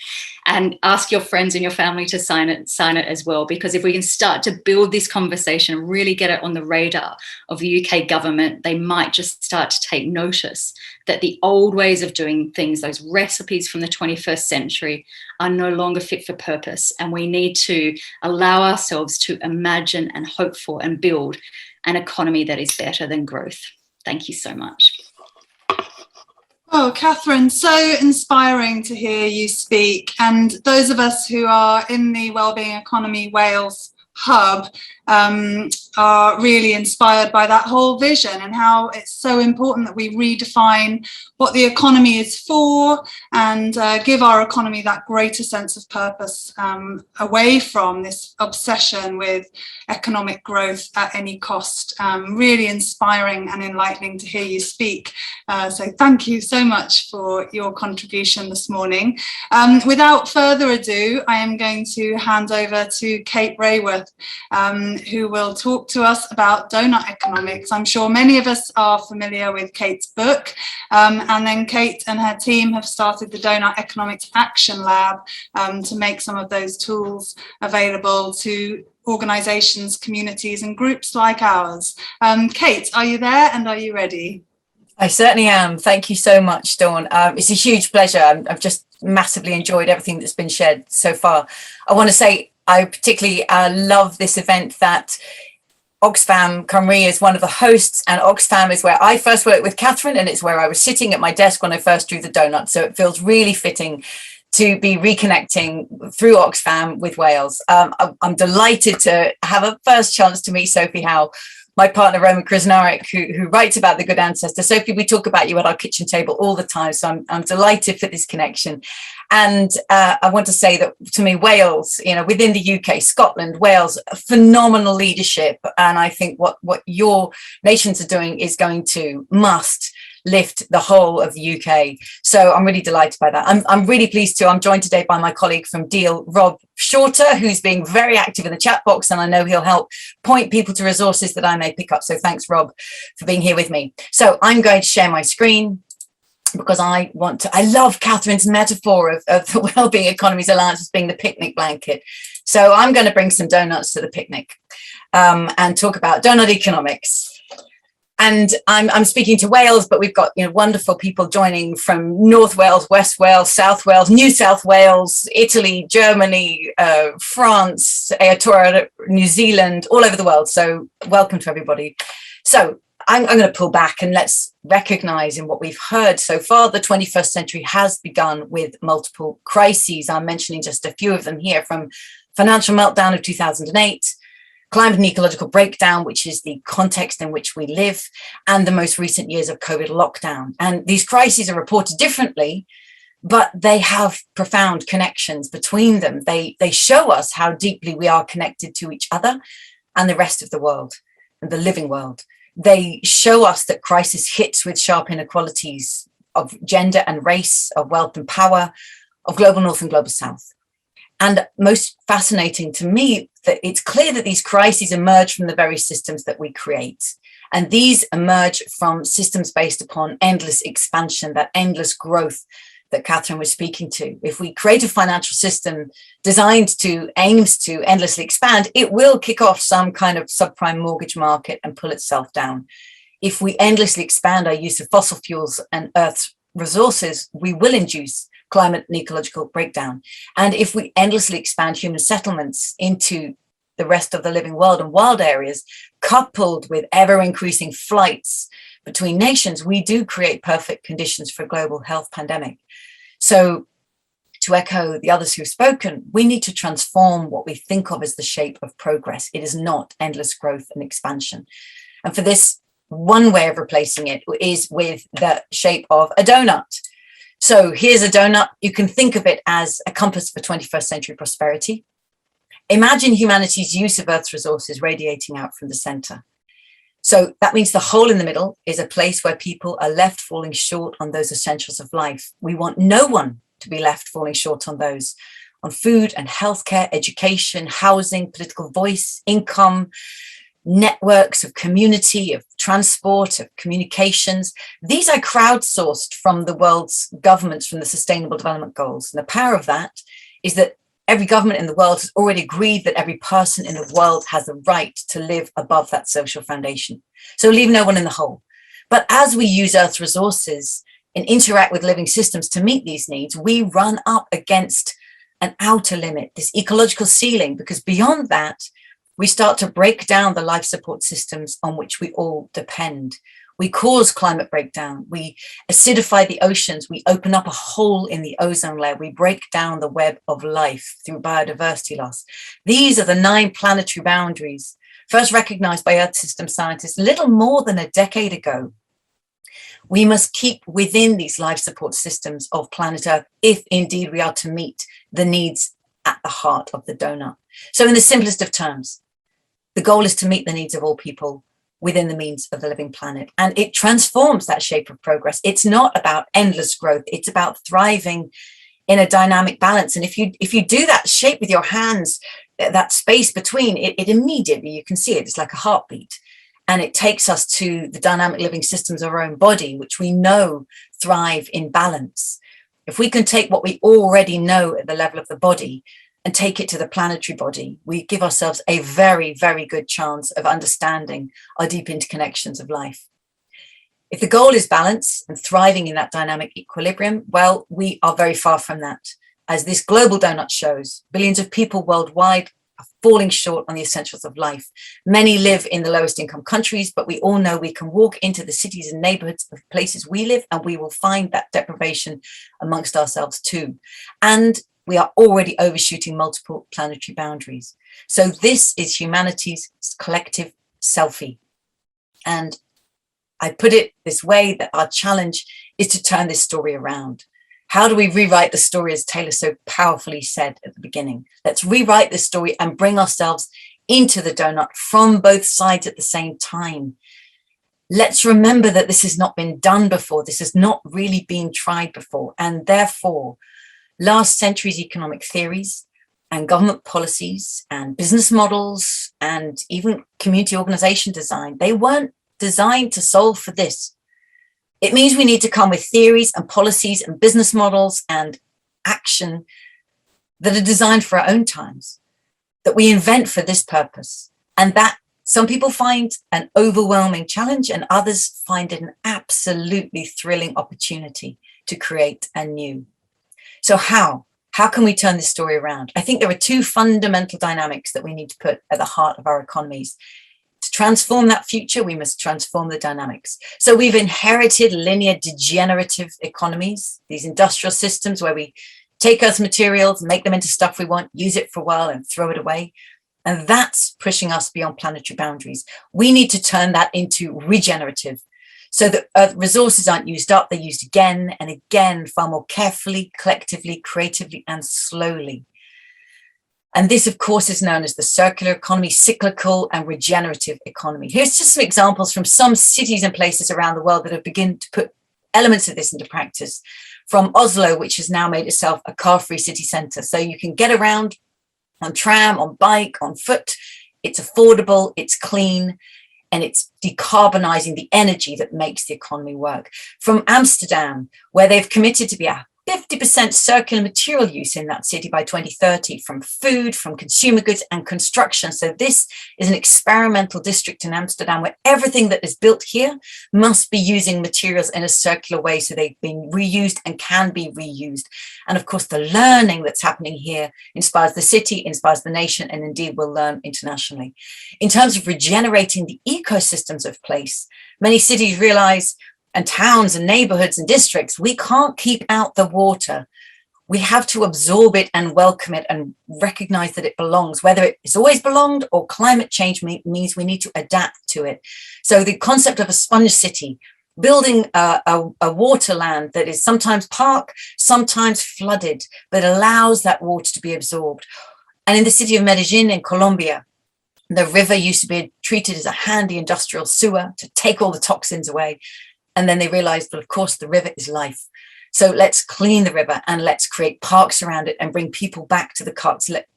and ask your friends and your family to sign it as well, because if we can start to build this conversation, really get it on the radar of the UK government, they might just start to take notice that the old ways of doing things, those recipes from the 21st century, are no longer fit for purpose. And we need to allow ourselves to imagine and hope for and build an economy that is better than growth. Thank you so much. Oh, Katherine, so inspiring to hear you speak. And those of us who are in the Wellbeing Economy Wales hub are really inspired by that whole vision and how it's so important that we redefine what the economy is for and give our economy that greater sense of purpose, away from this obsession with economic growth at any cost. Really inspiring and enlightening to hear you speak. So thank you so much for your contribution this morning. Without further ado, I am going to hand over to Kate Raworth, who will talk to us about Doughnut Economics. I'm sure many of us are familiar with Kate's book, and then Kate and her team have started the Doughnut Economics Action Lab to make some of those tools available to organisations, communities and groups like ours. Kate, are you there and are you ready? I certainly am. Thank you so much, Dawn. It's a huge pleasure. I've just massively enjoyed everything that's been shared so far. I want to say I particularly love this event that Oxfam Cymru is one of the hosts, and Oxfam is where I first worked with Katherine, and it's where I was sitting at my desk when I first drew the donut. So it feels really fitting to be reconnecting through Oxfam with Wales. I'm delighted to have a first chance to meet Sophie Howe, my partner Roman Krasnarek, who writes about the good ancestor. Sophie, we talk about you at our kitchen table all the time, so I'm delighted for this connection. And I want to say that to me, Wales, within the UK, Scotland, Wales, phenomenal leadership. And I think what your nations are doing is must lift the whole of the UK. So I'm really delighted by that. I'm really pleased too. I'm joined today by my colleague from Deal, Rob Shorter, who's being very active in the chat box, and I know he'll help point people to resources that I may pick up. So thanks, Rob, for being here with me. So I'm going to share my screen because I love Katherine's metaphor of the Wellbeing Economies Alliance as being the picnic blanket. So I'm going to bring some donuts to the picnic and talk about Doughnut Economics. And I'm speaking to Wales, but we've got wonderful people joining from North Wales, West Wales, South Wales, New South Wales, Italy, Germany, France, Aotearoa, New Zealand, all over the world. So welcome to everybody. So I'm going to pull back and let's recognise in what we've heard so far, the 21st century has begun with multiple crises. I'm mentioning just a few of them here, from financial meltdown of 2008, climate and ecological breakdown, which is the context in which we live, and the most recent years of COVID lockdown. And these crises are reported differently, but they have profound connections between them. They show us how deeply we are connected to each other and the rest of the world and the living world. They show us that crisis hits with sharp inequalities of gender and race, of wealth and power, of global north and global south. And most fascinating to me, that it's clear that these crises emerge from the very systems that we create. And these emerge from systems based upon endless expansion, that endless growth that Katherine was speaking to. If we create a financial system aims to endlessly expand, it will kick off some kind of subprime mortgage market and pull itself down. If we endlessly expand our use of fossil fuels and Earth's resources, we will induce climate and ecological breakdown. And if we endlessly expand human settlements into the rest of the living world and wild areas, coupled with ever increasing flights between nations, we do create perfect conditions for a global health pandemic. So to echo the others who've spoken, we need to transform what we think of as the shape of progress. It is not endless growth and expansion. And for this, one way of replacing it is with the shape of a donut. So here's a donut. You can think of it as a compass for 21st century prosperity. Imagine humanity's use of Earth's resources radiating out from the center. So that means the hole in the middle is a place where people are left falling short on those essentials of life. We want no one to be left falling short on those, on food and healthcare, education, housing, political voice, income, networks of community, of transport, of communications. These are crowdsourced from the world's governments, from the Sustainable Development Goals. And the power of that is that every government in the world has already agreed that every person in the world has the right to live above that social foundation. So leave no one in the hole. But as we use Earth's resources and interact with living systems to meet these needs, we run up against an outer limit, this ecological ceiling, because beyond that, we start to break down the life support systems on which we all depend. We cause climate breakdown. We acidify the oceans. We open up a hole in the ozone layer. We break down the web of life through biodiversity loss. These are the 9 planetary boundaries, first recognized by Earth system scientists little more than a decade ago. We must keep within these life support systems of planet Earth if indeed we are to meet the needs at the heart of the donut. So in the simplest of terms, the goal is to meet the needs of all people within the means of the living planet. And it transforms that shape of progress. It's not about endless growth. It's about thriving in a dynamic balance. And if you do that shape with your hands, that space between it immediately, you can see it. It's like a heartbeat. And it takes us to the dynamic living systems of our own body, which we know thrive in balance. If we can take what we already know at the level of the body and take it to the planetary body, we give ourselves a very, very good chance of understanding our deep interconnections of life. If the goal is balance and thriving in that dynamic equilibrium, well, we are very far from that. As this global donut shows, billions of people worldwide are falling short on the essentials of life. Many live in the lowest income countries, but we all know we can walk into the cities and neighborhoods of places we live, and we will find that deprivation amongst ourselves too. And we are already overshooting multiple planetary boundaries. So this is humanity's collective selfie. And I put it this way, that our challenge is to turn this story around. How do we rewrite the story, as Taylor so powerfully said at the beginning? Let's rewrite the story and bring ourselves into the donut from both sides at the same time. Let's remember that this has not been done before. This has not really been tried before. And therefore, last century's economic theories and government policies and business models and even community organization design, they weren't designed to solve for this. It means we need to come with theories and policies and business models and action that are designed for our own times, that we invent for this purpose. And that some people find an overwhelming challenge and others find it an absolutely thrilling opportunity to create anew. So how can we turn this story around? I think there are 2 fundamental dynamics that we need to put at the heart of our economies. To transform that future, we must transform the dynamics. So we've inherited linear degenerative economies, these industrial systems where we take Earth's materials, make them into stuff we want, use it for a while and throw it away. And that's pushing us beyond planetary boundaries. We need to turn that into regenerative, so that Earth resources aren't used up, they're used again and again, far more carefully, collectively, creatively, and slowly. And this, of course, is known as the circular economy, cyclical and regenerative economy. Here's just some examples from some cities and places around the world that have begun to put elements of this into practice. From Oslo, which has now made itself a car-free city centre. So you can get around on tram, on bike, on foot. It's affordable, it's clean, and it's decarbonising the energy that makes the economy work. From Amsterdam, where they've committed to be a 50% circular material use in that city by 2030, from food, from consumer goods and construction. So this is an experimental district in Amsterdam where everything that is built here must be using materials in a circular way, so they've been reused and can be reused. And of course, the learning that's happening here inspires the city, inspires the nation, and indeed will learn internationally. In terms of regenerating the ecosystems of place, many cities realize, and towns and neighborhoods and districts, we can't keep out the water. We have to absorb it and welcome it and recognize that it belongs, whether it has always belonged or climate change means we need to adapt to it. So the concept of a sponge city, building a waterland that is sometimes park, sometimes flooded, but allows that water to be absorbed. And in the city of Medellin in Colombia, the river used to be treated as a handy industrial sewer to take all the toxins away. And then they realized, well, of course, the river is life. So let's clean the river and let's create parks around it and bring people back to the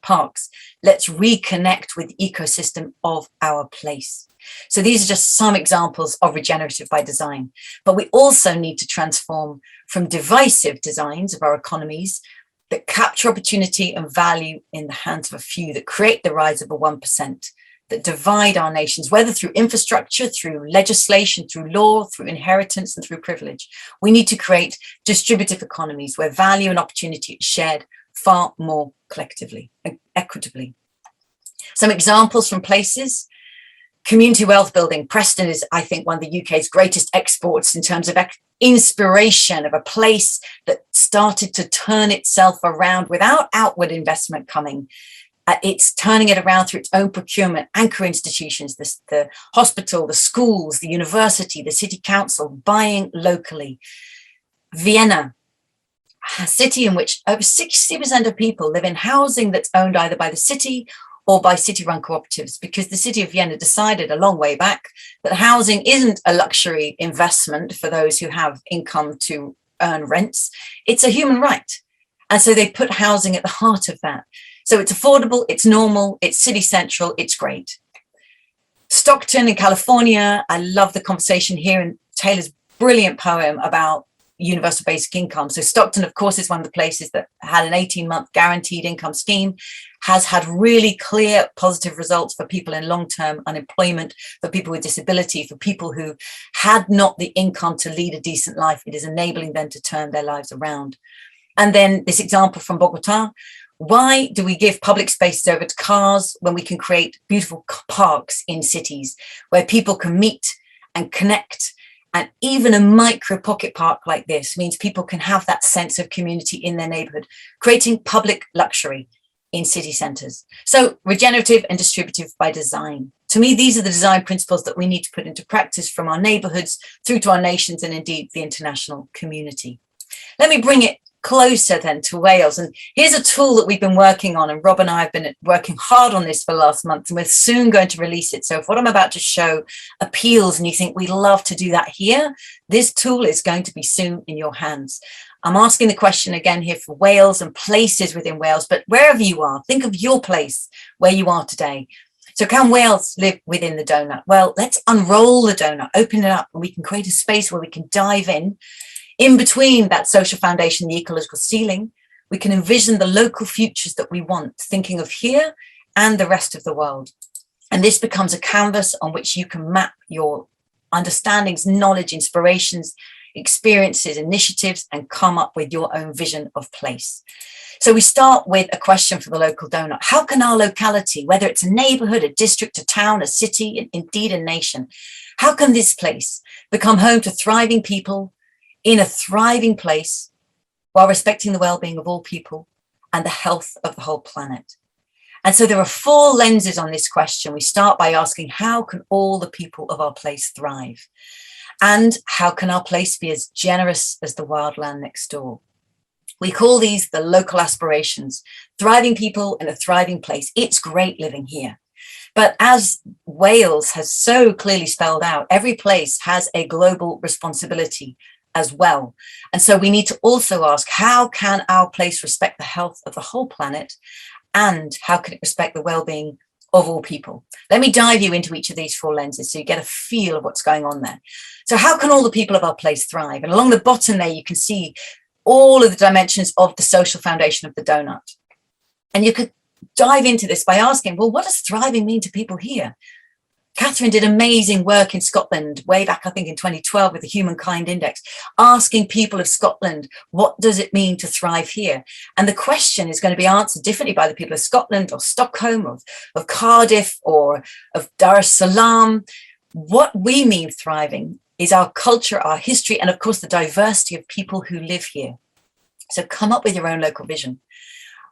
parks. Let's reconnect with the ecosystem of our place. So these are just some examples of regenerative by design. But we also need to transform from divisive designs of our economies that capture opportunity and value in the hands of a few, that create the rise of a 1%. That divide our nations, whether through infrastructure, through legislation, through law, through inheritance, and through privilege. We need to create distributive economies where value and opportunity is shared far more collectively and equitably. Some examples from places: Community wealth building. Preston is, I think, one of the UK's greatest exports in terms of inspiration of a place that started to turn itself around without outward investment coming. It's turning it around through its own procurement, anchor institutions, the hospital, the schools, the university, the city council, buying locally. Vienna, a city in which over 60% of people live in housing that's owned either by the city or by city-run cooperatives, because the city of Vienna decided a long way back that housing isn't a luxury investment for those who have income to earn rents. It's a human right. And so they put housing at the heart of that. So it's affordable, it's normal, it's city central, it's great. Stockton in California, I love the conversation here in Taylor's brilliant poem about universal basic income. So Stockton, of course, is one of the places that had an 18-month guaranteed income scheme, has had really clear positive results for people in long-term unemployment, for people with disability, for people who had not the income to lead a decent life. It is enabling them to turn their lives around. And then this example from Bogota. Why do we give public spaces over to cars when we can create beautiful parks in cities where people can meet and connect? And even a micro pocket park like this means people can have that sense of community in their neighborhood, creating public luxury in city centers. So regenerative and distributive by design. To me, these are the design principles that we need to put into practice from our neighborhoods through to our nations and indeed the international community. Let me bring it closer then to Wales. And here's a tool that we've been working on, and Rob and I have been working hard on this for the last month, and we're soon going to release it. So if what I'm about to show appeals and you think we'd love to do that here, this tool is going to be soon in your hands. I'm asking the question again here for Wales and places within Wales, but wherever you are, think of your place where you are today. So can Wales live within the donut? Well, let's unroll the donut, open it up, and we can create a space where we can dive in between that social foundation, the ecological ceiling. We can envision the local futures that we want, thinking of here and the rest of the world. And this becomes a canvas on which you can map your understandings, knowledge, inspirations, experiences, initiatives, and come up with your own vision of place. So we start with a question for the local donut. How can our locality, whether it's a neighborhood, a district, a town, a city, and indeed a nation, how can this place become home to thriving people in a thriving place while respecting the well-being of all people and the health of the whole planet? And so there are 4 lenses on this question. We start by asking, how can all the people of our place thrive? And how can our place be as generous as the wild land next door? We call these the local aspirations, thriving people in a thriving place. It's great living here. But as Wales has so clearly spelled out, every place has a global responsibility as well. And so we need to also ask, how can our place respect the health of the whole planet? And how can it respect the well-being of all people? Let me dive you into each of these 4 lenses so you get a feel of what's going on there. So how can all the people of our place thrive? And along the bottom there, you can see all of the dimensions of the social foundation of the donut. And you could dive into this by asking, well, what does thriving mean to people here? Katherine did amazing work in Scotland way back, I think in 2012 with the Humankind Index, asking people of Scotland, what does it mean to thrive here? And the question is going to be answered differently by the people of Scotland or Stockholm or of Cardiff or of Dar es Salaam. What we mean thriving is our culture, our history, and of course the diversity of people who live here. So come up with your own local vision.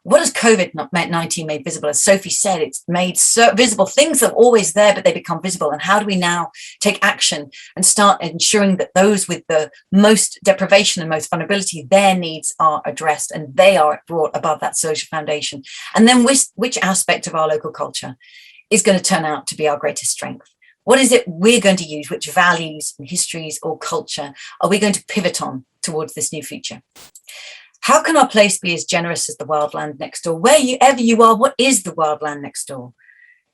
What has COVID-19 made visible? As Sophie said, it's made visible things that are always there, but they become visible. And how do we now take action and start ensuring that those with the most deprivation and most vulnerability, their needs are addressed and they are brought above that social foundation? And then which aspect of our local culture is going to turn out to be our greatest strength? What is it we're going to use? Which values and histories or culture are we going to pivot on towards this new future? How can our place be as generous as the wild land next door? Wherever you are, what is the wild land next door?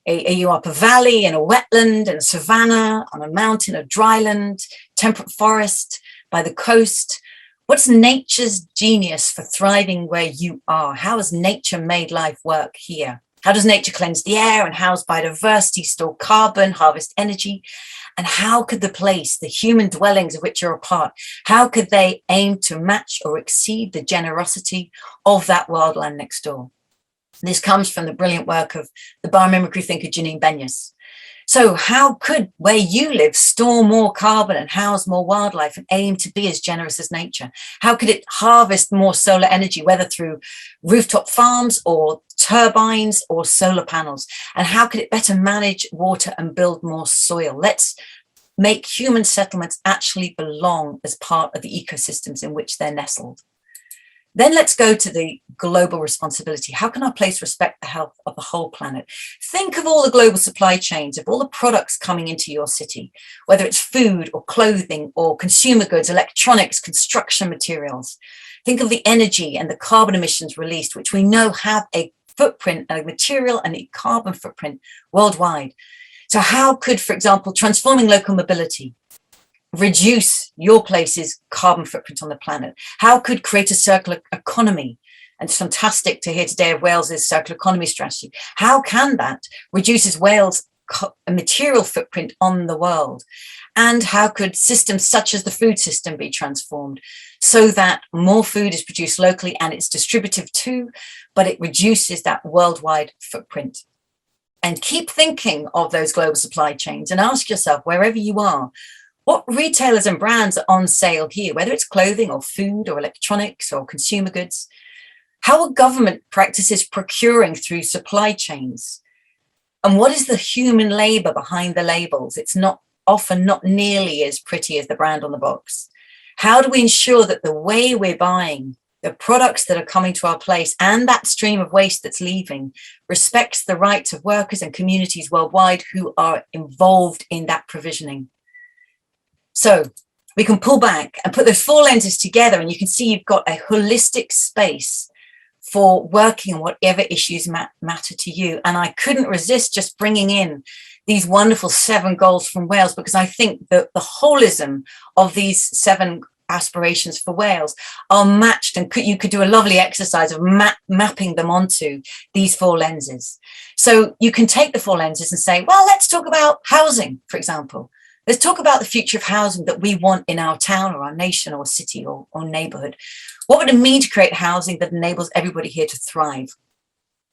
Are you up a valley, in a wetland, in a savanna, on a mountain, a dryland, temperate forest, by the coast? What's nature's genius for thriving where you are? How has nature made life work here? How does nature cleanse the air and house biodiversity, store carbon, harvest energy? And how could the place, the human dwellings of which you're a part, how could they aim to match or exceed the generosity of that wild land next door? This comes from the brilliant work of the biomimicry thinker Janine Benyus, So how could where you live store more carbon and house more wildlife and aim to be as generous as nature? How could it harvest more solar energy, whether through rooftop farms or turbines or solar panels? And how could it better manage water and build more soil? Let's make human settlements actually belong as part of the ecosystems in which they're nestled. Then let's go to the global responsibility. How can our place respect the health of the whole planet? Think of all the global supply chains, of all the products coming into your city, whether it's food or clothing or consumer goods, electronics, construction materials. Think of the energy and the carbon emissions released, which we know have a footprint, a material and a carbon footprint worldwide. So how could, for example, transforming local mobility reduce your place's carbon footprint on the planet? How could create a circular economy? And it's fantastic to hear today of Wales's circular economy strategy. How can that reduce Wales' material footprint on the world? And how could systems such as the food system be transformed so that more food is produced locally and it's distributive too, but it reduces that worldwide footprint? And keep thinking of those global supply chains and ask yourself, wherever you are, what retailers and brands are on sale here, whether it's clothing or food or electronics or consumer goods? How are government practices procuring through supply chains? And what is the human labor behind the labels? It's often not nearly as pretty as the brand on the box. How do we ensure that the way we're buying the products that are coming to our place and that stream of waste that's leaving respects the rights of workers and communities worldwide who are involved in that provisioning? So we can pull back and put those four lenses together, and you can see you've got a holistic space for working on whatever issues matter to you. And I couldn't resist just bringing in these wonderful 7 goals from Wales, because I think that the holism of these 7 aspirations for Wales are matched, and you could do a lovely exercise of mapping them onto these 4 lenses. So you can take the 4 lenses and say, well, let's talk about housing, for example. Let's talk about the future of housing that we want in our town or our nation or city or neighbourhood. What would it mean to create housing that enables everybody here to thrive?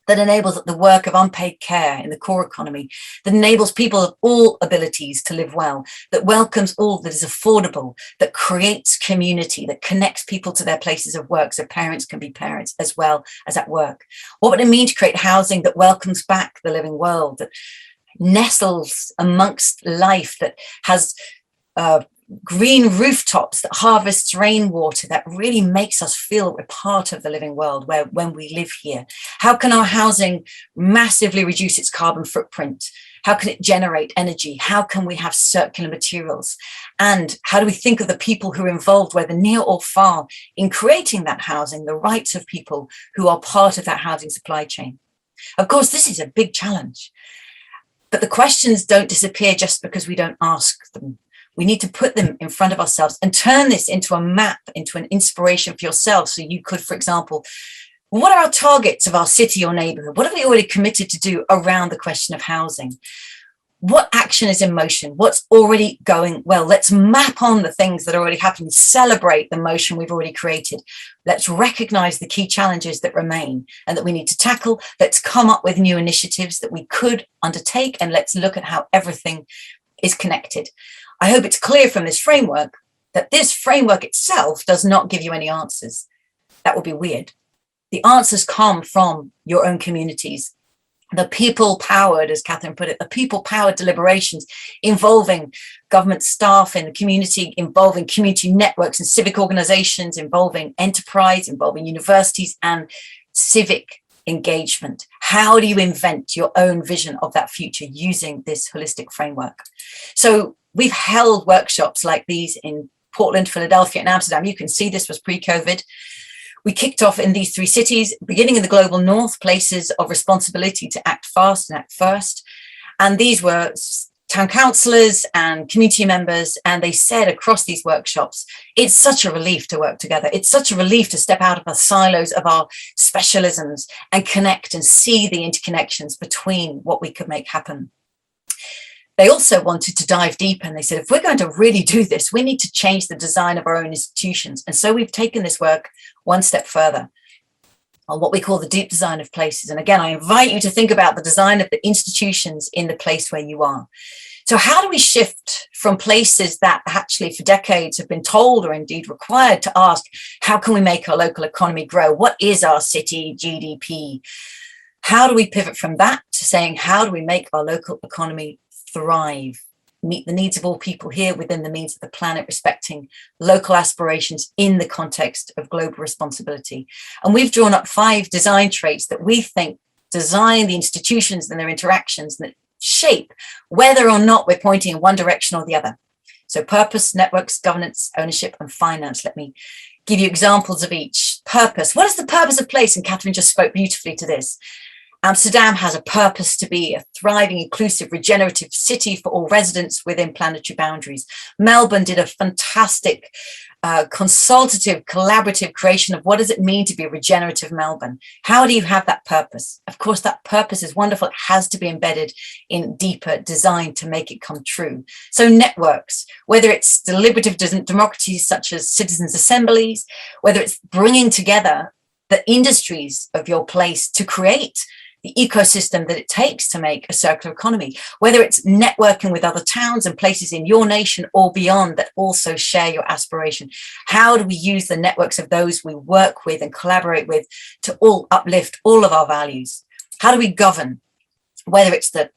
That enables the work of unpaid care in the core economy, that enables people of all abilities to live well, that welcomes all, that is affordable, that creates community, that connects people to their places of work so parents can be parents as well as at work. What would it mean to create housing that welcomes back the living world, that nestles amongst life, that has green rooftops, that harvests rainwater, that really makes us feel a part of the living world when we live here? How can our housing massively reduce its carbon footprint? How can it generate energy? How can we have circular materials? And how do we think of the people who are involved, whether near or far, in creating that housing, the rights of people who are part of that housing supply chain? Of course, this is a big challenge. But the questions don't disappear just because we don't ask them. We need to put them in front of ourselves and turn this into a map, into an inspiration for yourself. So you could, for example, what are our targets of our city or neighbourhood? What have we already committed to do around the question of housing? What action is in motion? What's already going well? Let's map on the things that are already happening, celebrate the motion we've already created. Let's recognise the key challenges that remain and that we need to tackle. Let's come up with new initiatives that we could undertake, and let's look at how everything is connected. I hope it's clear from this framework that this framework itself does not give you any answers. That would be weird. The answers come from your own communities. The people-powered, as Katherine put it, the people-powered deliberations involving government staff in the community, involving community networks and civic organisations, involving enterprise, involving universities and civic engagement. How do you invent your own vision of that future using this holistic framework? So we've held workshops like these in Portland, Philadelphia and Amsterdam. You can see this was pre-COVID. We kicked off in these 3 cities, beginning in the global north, places of responsibility to act fast and act first. And these were town councillors and community members, and they said across these workshops, it's such a relief to work together. It's such a relief to step out of the silos of our specialisms and connect and see the interconnections between what we could make happen. They also wanted to dive deep, and they said, if we're going to really do this, we need to change the design of our own institutions. And so we've taken this work one step further. on what we call the deep design of places. And again, I invite you to think about the design of the institutions in the place where you are. So how do we shift from places that actually for decades have been told or indeed required to ask, how can we make our local economy grow? What is our city GDP? How do we pivot from that to saying, how do we make our local economy thrive, meet the needs of all people here within the means of the planet, respecting local aspirations in the context of global responsibility? And we've drawn up 5 design traits that we think design the institutions and their interactions that shape whether or not we're pointing in one direction or the other. So purpose, networks, governance, ownership, and finance. Let me give you examples of each. Purpose. What is the purpose of place? And Katherine just spoke beautifully to this. Amsterdam has a purpose to be a thriving, inclusive, regenerative city for all residents within planetary boundaries. Melbourne did a fantastic consultative, collaborative creation of what does it mean to be a regenerative Melbourne? How do you have that purpose? Of course, that purpose is wonderful. It has to be embedded in deeper design to make it come true. So networks, whether it's deliberative democracies such as citizens' assemblies, whether it's bringing together the industries of your place to create the ecosystem that it takes to make a circular economy, whether it's networking with other towns and places in your nation or beyond that also share your aspiration. How do we use the networks of those we work with and collaborate with to all uplift all of our values? How do we govern, whether it's the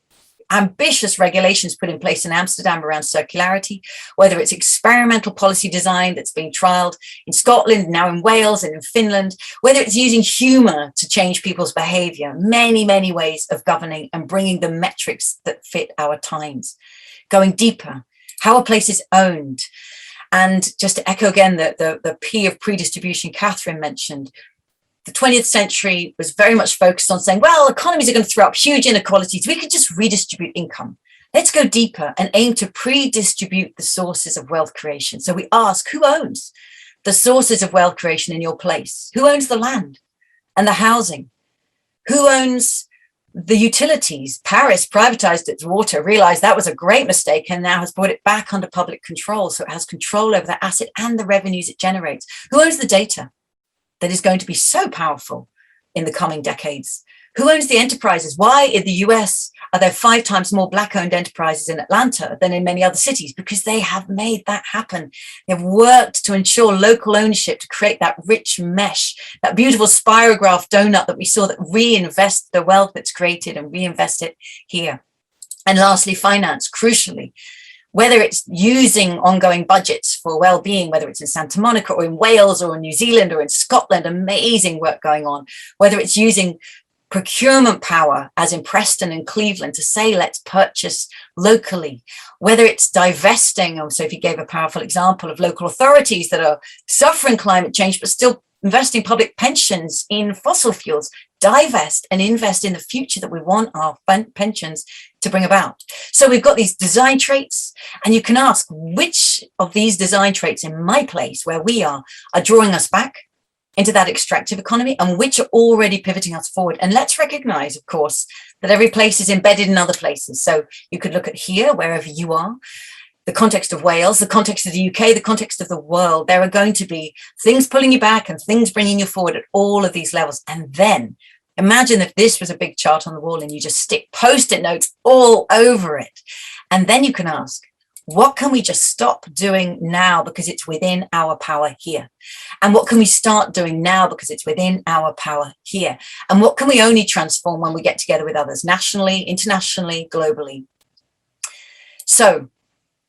ambitious regulations put in place in Amsterdam around circularity, whether it's experimental policy design that's being trialed in Scotland, now in Wales and in Finland, whether it's using humor to change people's behavior, many, many ways of governing and bringing the metrics that fit our times. Going deeper, how are places owned? And just to echo again the P of pre-distribution Katherine mentioned, the 20th century was very much focused on saying, well, economies are going to throw up huge inequalities. We could just redistribute income. Let's go deeper and aim to pre-distribute the sources of wealth creation. So we ask, who owns the sources of wealth creation in your place? Who owns the land and the housing? Who owns the utilities? Paris privatized its water, realized that was a great mistake, and now has brought it back under public control. So it has control over the asset and the revenues it generates. Who owns the data that is going to be so powerful in the coming decades? Who owns the enterprises? Why in the US are there 5 times more Black-owned enterprises in Atlanta than in many other cities? Because they have made that happen. They've worked to ensure local ownership to create that rich mesh, that beautiful spirograph donut that we saw that reinvest the wealth that's created and reinvest it here. And lastly, finance, crucially. Whether it's using ongoing budgets for well-being, whether it's in Santa Monica or in Wales or in New Zealand or in Scotland, amazing work going on. Whether it's using procurement power, as in Preston and Cleveland, to say, let's purchase locally. Whether it's divesting, or Sophie gave a powerful example of local authorities that are suffering climate change, but still investing public pensions in fossil fuels. Divest and invest in the future that we want our pensions to bring about. So we've got these design traits, and you can ask which of these design traits in my place where we are drawing us back into that extractive economy, and which are already pivoting us forward. And let's recognize, of course, that every place is embedded in other places. So you could look at here, wherever you are, the context of Wales, the context of the UK, the context of the world. There are going to be things pulling you back and things bringing you forward at all of these levels. And then imagine if this was a big chart on the wall and you just stick Post-it notes all over it. And then you can ask, what can we just stop doing now because it's within our power here? And what can we start doing now because it's within our power here? And what can we only transform when we get together with others, nationally, internationally, globally? So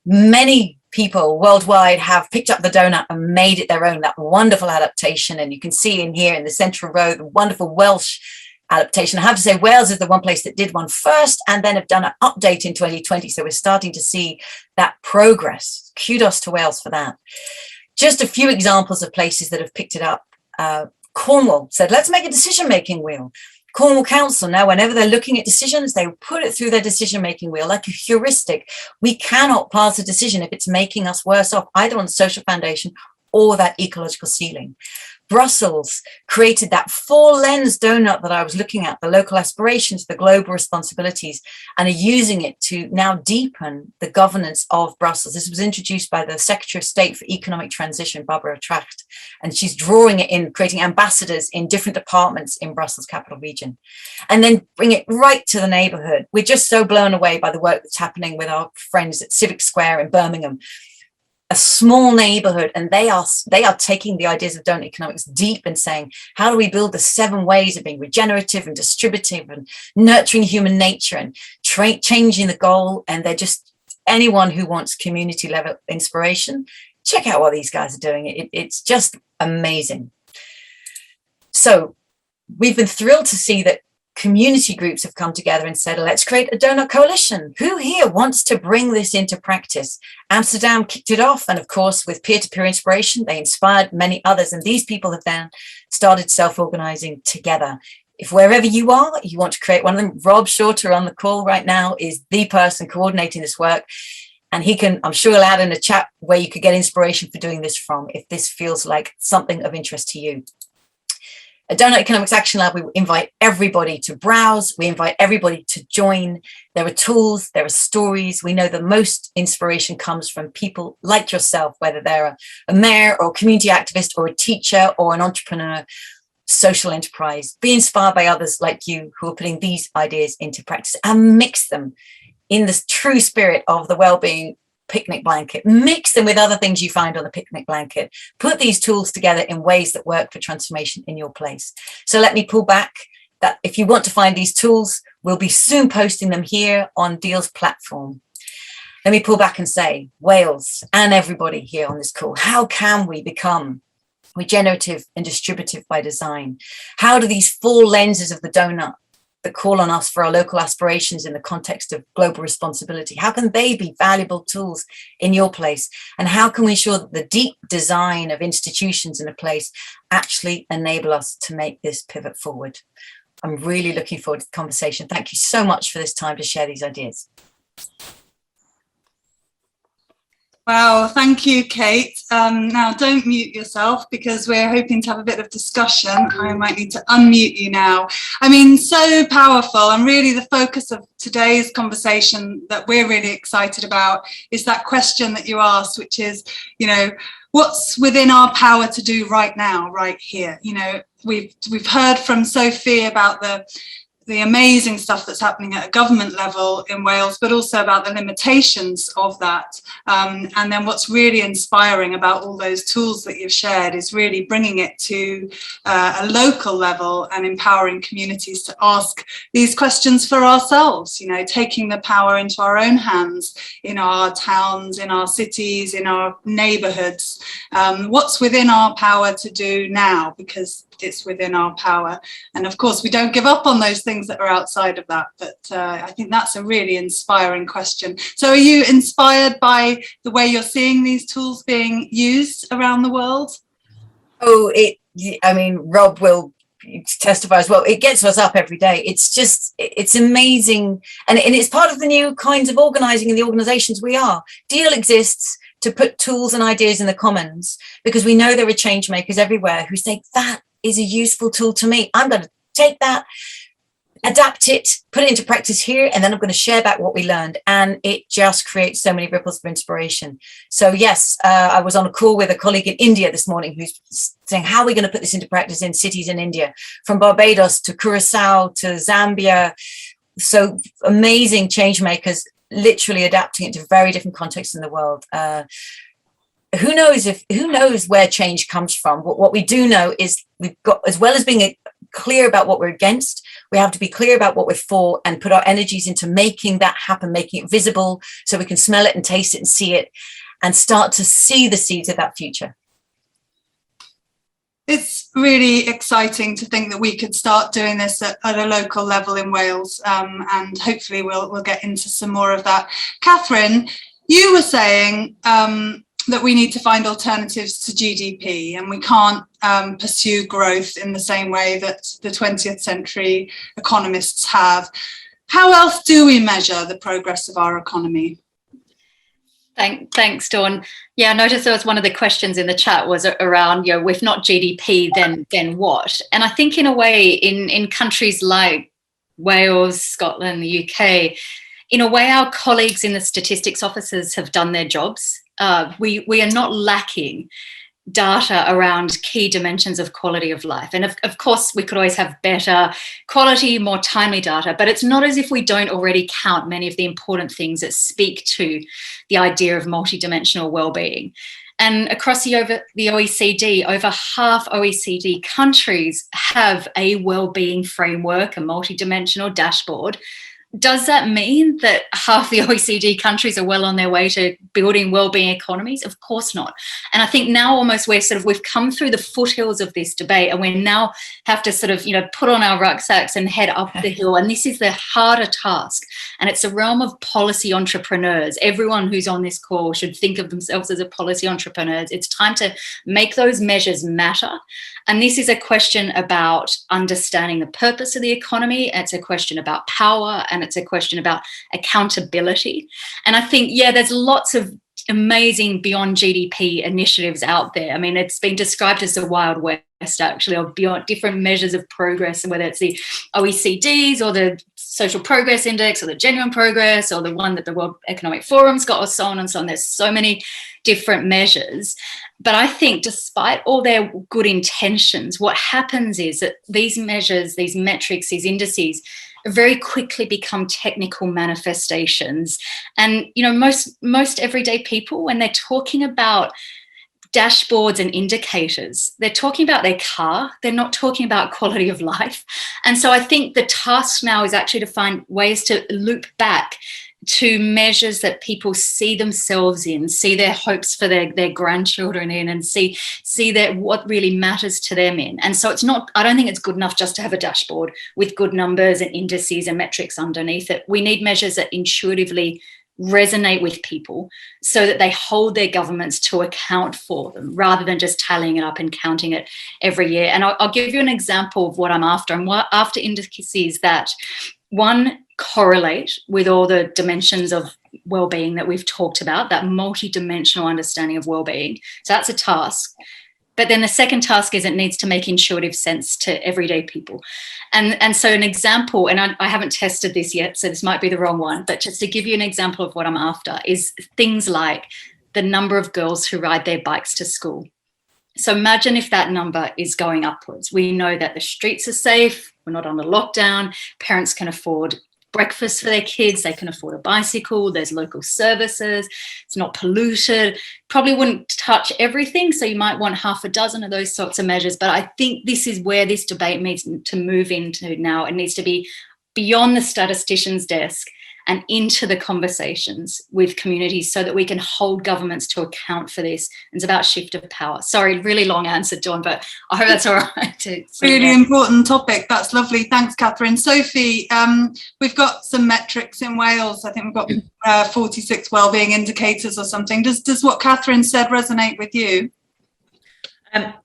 many people worldwide have picked up the donut and made it their own, that wonderful adaptation. And you can see in here in the central row, the wonderful Welsh adaptation. I have to say Wales is the one place that did one first and then have done an update in 2020. So we're starting to see that progress. Kudos to Wales for that. Just a few examples of places that have picked it up. Cornwall said, let's make a decision-making wheel. Cornwall Council, now whenever they're looking at decisions, they put it through their decision-making wheel like a heuristic. We cannot pass a decision if it's making us worse off, either on the social foundation or that ecological ceiling. Brussels created that 4-lens donut that I was looking at, the local aspirations, the global responsibilities, and are using it to now deepen the governance of Brussels. This was introduced by the Secretary of State for Economic Transition, Barbara Tracht, and she's drawing it in, creating ambassadors in different departments in Brussels capital region, and then bring it right to the neighborhood. We're just so blown away by the work that's happening with our friends at Civic Square in Birmingham, a small neighborhood, and they are taking the ideas of Doughnut Economics deep and saying, how do we build the 7 ways of being regenerative and distributive and nurturing human nature and changing the goal? And they're just, anyone who wants community level inspiration, check out what these guys are doing. It's just amazing. So we've been thrilled to see that community groups have come together and said, let's create a donut coalition. Who here wants to bring this into practice? Amsterdam kicked it off. And of course, with peer-to-peer inspiration, they inspired many others. And these people have then started self-organizing together. If wherever you are, you want to create one of them, Rob Shorter on the call right now is the person coordinating this work. And he can, I'm sure he'll add in a chat where you could get inspiration for doing this from, if this feels like something of interest to you. At Doughnut Economics Action Lab, we invite everybody to browse. We invite everybody to join. There are tools, there are stories. We know the most inspiration comes from people like yourself, whether they're a mayor or a community activist or a teacher or an entrepreneur, social enterprise. Be inspired by others like you who are putting these ideas into practice and mix them in the true spirit of the Wellbeing picnic blanket. Mix them with other things you find on the picnic blanket. Put these tools together in ways that work for transformation in your place. So let me pull back that if you want to find these tools, we'll be soon posting them here on Deal's platform. Let me pull back and say, Wales and everybody here on this call, how can we become regenerative and distributive by design? How do these 4 lenses of the donut that call on us for our local aspirations in the context of global responsibility, how can they be valuable tools in your place? And how can we ensure that the deep design of institutions in a place actually enable us to make this pivot forward? I'm really looking forward to the conversation. Thank you so much for this time to share these ideas. Wow, thank you, Kate. Now don't mute yourself because we're hoping to have a bit of discussion. I might need to unmute you now. I mean, so powerful, and really the focus of today's conversation that we're really excited about is that question that you asked, which is, you know, what's within our power to do right now, right here? You know, we've heard from Sophie about the amazing stuff that's happening at a government level in Wales, but also about the limitations of that. And then what's really inspiring about all those tools that you've shared is really bringing it to a local level and empowering communities to ask these questions for ourselves, you know, taking the power into our own hands in our towns, in our cities, in our neighbourhoods. What's within our power to do now, because it's within our power. And of course, we don't give up on those things that are outside of that. But I think that's a really inspiring question. So are you inspired by the way you're seeing these tools being used around the world? Oh, I mean, Rob will testify as well. It gets us up every day. It's just, it's amazing. And it's part of the new kinds of organising in the organisations we are. Deal exists to put tools and ideas in the commons because we know there are change makers everywhere who say that is a useful tool to me. I'm going to take that, adapt it, put it into practice here, and then I'm going to share back what we learned. And it just creates so many ripples of inspiration. So yes, I was on a call with a colleague in India this morning who's saying, how are we going to put this into practice in cities in India, from Barbados to Curacao to Zambia? So amazing change makers, literally adapting it to very different contexts in the world. Who knows where change comes from? What we do know is we've got, as well as being clear about what we're against, we have to be clear about what we're for and put our energies into making that happen, making it visible so we can smell it and taste it and see it and start to see the seeds of that future. It's really exciting to think that we could start doing this at a local level in Wales, and hopefully we'll get into some more of that. Katherine, you were saying that we need to find alternatives to GDP, and we can't pursue growth in the same way that the 20th century economists have. How else do we measure the progress of our economy? Thanks, Dawn. Yeah, I noticed there was one of the questions in the chat was around, if not GDP, then what? And I think in a way, in countries like Wales, Scotland, the UK, in a way, our colleagues in the statistics offices have done their jobs. We are not lacking data around key dimensions of quality of life. And of course, we could always have better quality, more timely data, but it's not as if we don't already count many of the important things that speak to the idea of multidimensional well-being. And across the OECD, over half OECD countries have a well-being framework, a multidimensional dashboard. Does that mean that half the OECD countries are well on their way to building wellbeing economies? Of course not. And I think now almost we've come through the foothills of this debate, and we now have to put on our rucksacks and head up the hill. And this is the harder task. And it's a realm of policy entrepreneurs. Everyone who's on this call should think of themselves as a policy entrepreneurs. It's time to make those measures matter. And this is a question about understanding the purpose of the economy. It's a question about power, and it's a question about accountability. And I think, there's lots of amazing beyond GDP initiatives out there. I mean, it's been described as the Wild West, actually, of beyond different measures of progress, and whether it's the OECD's or the Social Progress Index or the Genuine Progress or the one that the World Economic Forum's got, or so on and so on. There's so many different measures. But I think despite all their good intentions, what happens is that these measures, these metrics, these indices very quickly become technical manifestations. And, most everyday people, when they're talking about dashboards and indicators, they're talking about their car. They're not talking about quality of life. And so I think the task now is actually to find ways to loop back to measures that people see themselves in, see their hopes for their grandchildren in, and see that what really matters to them in. And so I don't think it's good enough just to have a dashboard with good numbers and indices and metrics underneath it. We need measures that intuitively resonate with people so that they hold their governments to account for them, rather than just tallying it up and counting it every year. And I'll give you an example of what I'm after. I'm after indices that, one, correlate with all the dimensions of well-being that we've talked about, that multi-dimensional understanding of well-being. So that's a task. But then the second task is it needs to make intuitive sense to everyday people. And so an example, and I haven't tested this yet, so this might be the wrong one, but just to give you an example of what I'm after, is things like the number of girls who ride their bikes to school. So imagine if that number is going upwards. We know that the streets are safe, we're not under lockdown, parents can afford breakfast for their kids, they can afford a bicycle, there's local services, it's not polluted. Probably wouldn't touch everything, so you might want half a dozen of those sorts of measures. But I think this is where this debate needs to move into now. It needs to be beyond the statistician's desk and into the conversations with communities so that we can hold governments to account for this. It's about shift of power. Sorry, really long answer, Dawn, but I hope that's all right. Really important topic. That's lovely. Thanks, Katherine. Sophie, we've got some metrics in Wales. I think we've got 46 wellbeing indicators or something. Does what Katherine said resonate with you?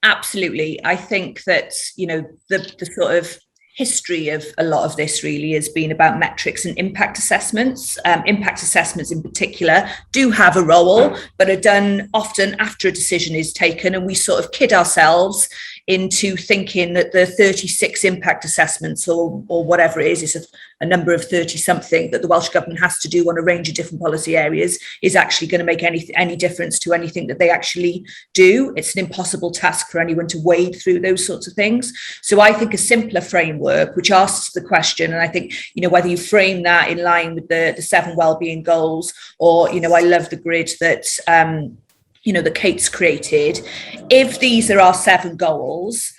Absolutely. I think that, the sort of history of a lot of this really has been about metrics and impact assessments. Impact assessments in particular do have a role, but are done often after a decision is taken, and we sort of kid ourselves into thinking that the 36 impact assessments or whatever it is a number of 30 something that the Welsh Government has to do on a range of different policy areas is actually going to make any difference to anything that they actually do. It's an impossible task for anyone to wade through those sorts of things. So I think a simpler framework which asks the question, and I think, whether you frame that in line with the 7 wellbeing goals, or, I love the grid that that Kate's created. If these are our 7 goals,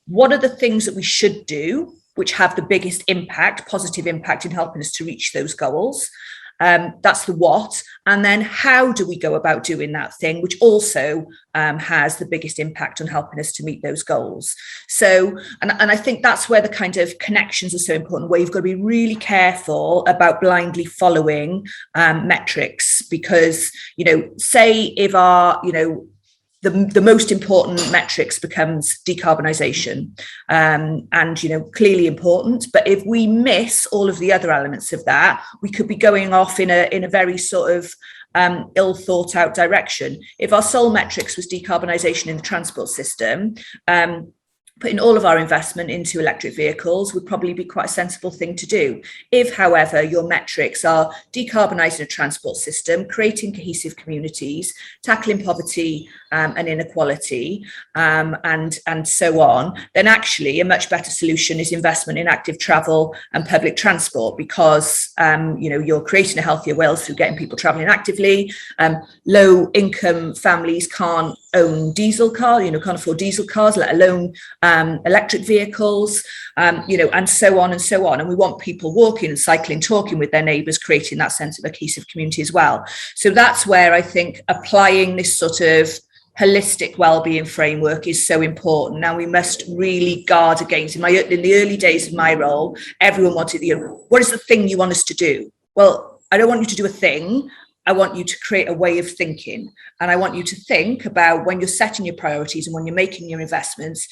what are the things that we should do which have the biggest impact, positive impact, in helping us to reach those goals? That's the what. And then how do we go about doing that thing, which also has the biggest impact on helping us to meet those goals? So, and I think that's where the kind of connections are so important, where you've got to be really careful about blindly following metrics, because, say if our, the most important metrics becomes decarbonisation, and clearly important. But if we miss all of the other elements of that, we could be going off in a very sort of ill thought out direction. If our sole metrics was decarbonisation in the transport system, putting all of our investment into electric vehicles would probably be quite a sensible thing to do. If, however, your metrics are decarbonising a transport system, creating cohesive communities, tackling poverty and inequality, and so on, then actually a much better solution is investment in active travel and public transport, because you're creating a healthier Wales through getting people travelling actively. Low income families can't own diesel cars, can't afford diesel cars, let alone electric vehicles, and so on and so on. And we want people walking and cycling, talking with their neighbours, creating that sense of a cohesive community as well. So that's where I think applying this sort of holistic wellbeing framework is so important. Now we must really guard against. In the early days of my role, everyone wanted, what is the thing you want us to do? Well, I don't want you to do a thing. I want you to create a way of thinking. And I want you to think about, when you're setting your priorities and when you're making your investments,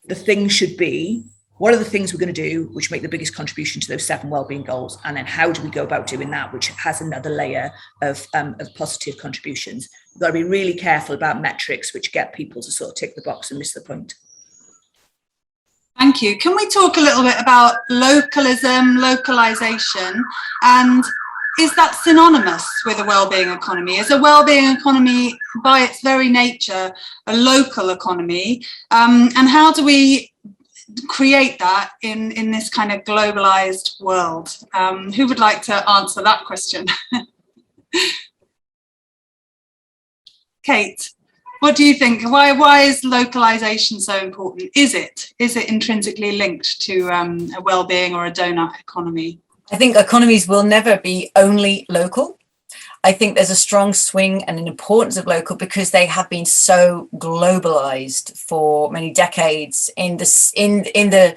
the thing should be, what are the things we're going to do which make the biggest contribution to those 7 wellbeing goals? And then how do we go about doing that, which has another layer of positive contributions? We've got to be really careful about metrics which get people to sort of tick the box and miss the point. Thank you. Can we talk a little bit about localism, localisation, and is that synonymous with a wellbeing economy? Is a wellbeing economy, by its very nature, a local economy? And how do we create that in this kind of globalised world? Who would like to answer that question? Kate, what do you think? Why is localisation so important? Is it intrinsically linked to a wellbeing or a doughnut economy? I think economies will never be only local. I think there's a strong swing and an importance of local because they have been so globalized for many decades in the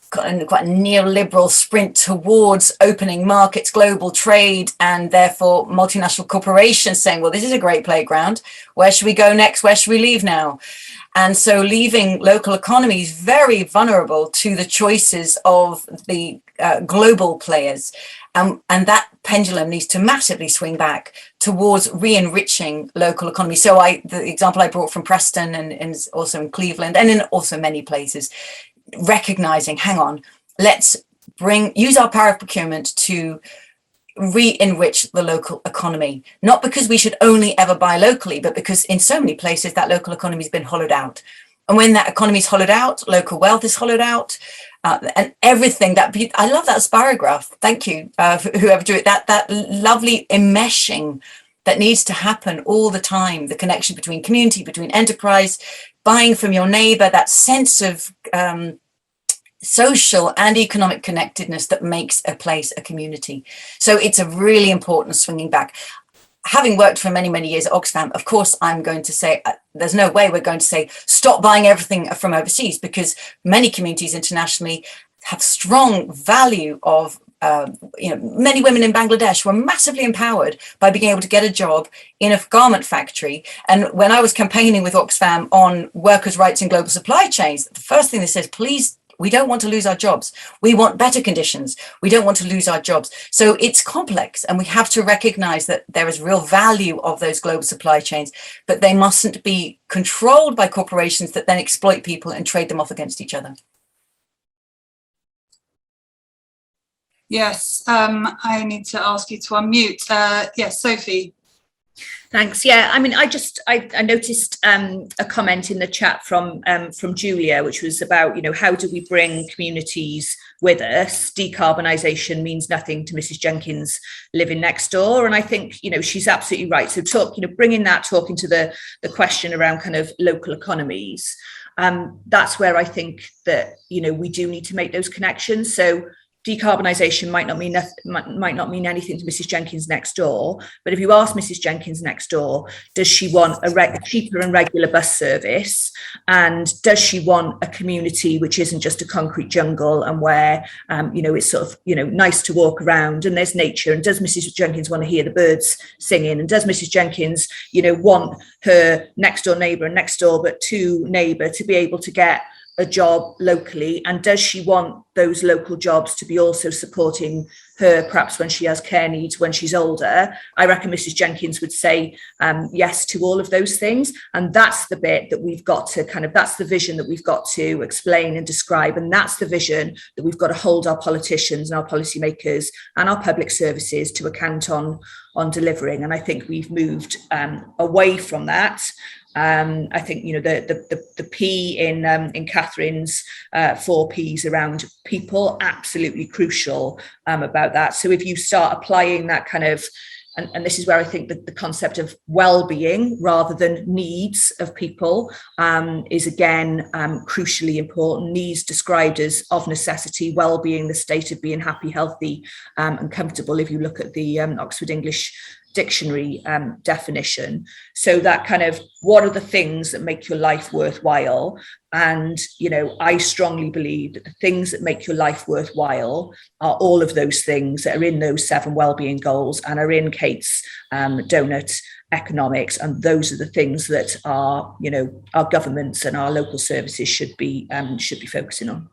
quite neoliberal sprint towards opening markets, global trade, and therefore multinational corporations saying, well, this is a great playground. Where should we go next? Where should we leave now? And so leaving local economies very vulnerable to the choices of the global players. And that pendulum needs to massively swing back towards re-enriching local economy. So the example I brought from Preston and also in Cleveland and in also many places, recognizing, hang on, let's use our power of procurement to re-enrich the local economy, not because we should only ever buy locally, but because in so many places that local economy has been hollowed out. And when that economy is hollowed out, local wealth is hollowed out, and everything I love that spirograph. Thank you, for whoever drew it. That lovely enmeshing that needs to happen all the time. The connection between community, between enterprise, buying from your neighbour, that sense of social and economic connectedness that makes a place a community. So it's a really important swinging back. Having worked for many, many years at Oxfam, of course, I'm going to say there's no way we're going to say stop buying everything from overseas, because many communities internationally have strong value of many women in Bangladesh were massively empowered by being able to get a job in a garment factory. And when I was campaigning with Oxfam on workers' rights in global supply chains, the first thing they said, please, we don't want to lose our jobs. We want better conditions. We don't want to lose our jobs. So it's complex, and we have to recognize that there is real value of those global supply chains, but they mustn't be controlled by corporations that then exploit people and trade them off against each other. Yes, I need to ask you to unmute. Yes, Sophie. Thanks. Yeah, I mean, I noticed a comment in the chat from Julia, which was about, how do we bring communities with us? Decarbonisation means nothing to Mrs. Jenkins living next door, and I think she's absolutely right. So talking to the question around kind of local economies, that's where I think that we do need to make those connections. So decarbonisation might not mean anything to Mrs. Jenkins next door, but if you ask Mrs. Jenkins next door, does she want a cheaper and regular bus service, and does she want a community which isn't just a concrete jungle and where it's sort of nice to walk around and there's nature, and does Mrs. Jenkins want to hear the birds singing, and does Mrs. Jenkins want her next door neighbour and next door but two neighbour to be able to get a job locally, and does she want those local jobs to be also supporting her perhaps when she has care needs when she's older? I reckon Mrs. Jenkins would say yes to all of those things, and that's the bit that we've got to that's the vision that we've got to explain and describe, and that's the vision that we've got to hold our politicians and our policymakers and our public services to account on delivering. And I think we've moved away from that. I think the P in Katherine's 4 Ps around people, absolutely crucial about that. So if you start applying that kind of, and this is where I think that the concept of well-being rather than needs of people is again crucially important. Needs described as of necessity, well-being the state of being happy, healthy and comfortable, if you look at the Oxford English Dictionary definition. So that kind of, what are the things that make your life worthwhile? And I strongly believe that the things that make your life worthwhile are all of those things that are in those 7 wellbeing goals and are in Kate's Doughnut Economics, and those are the things that our governments and our local services should be focusing on.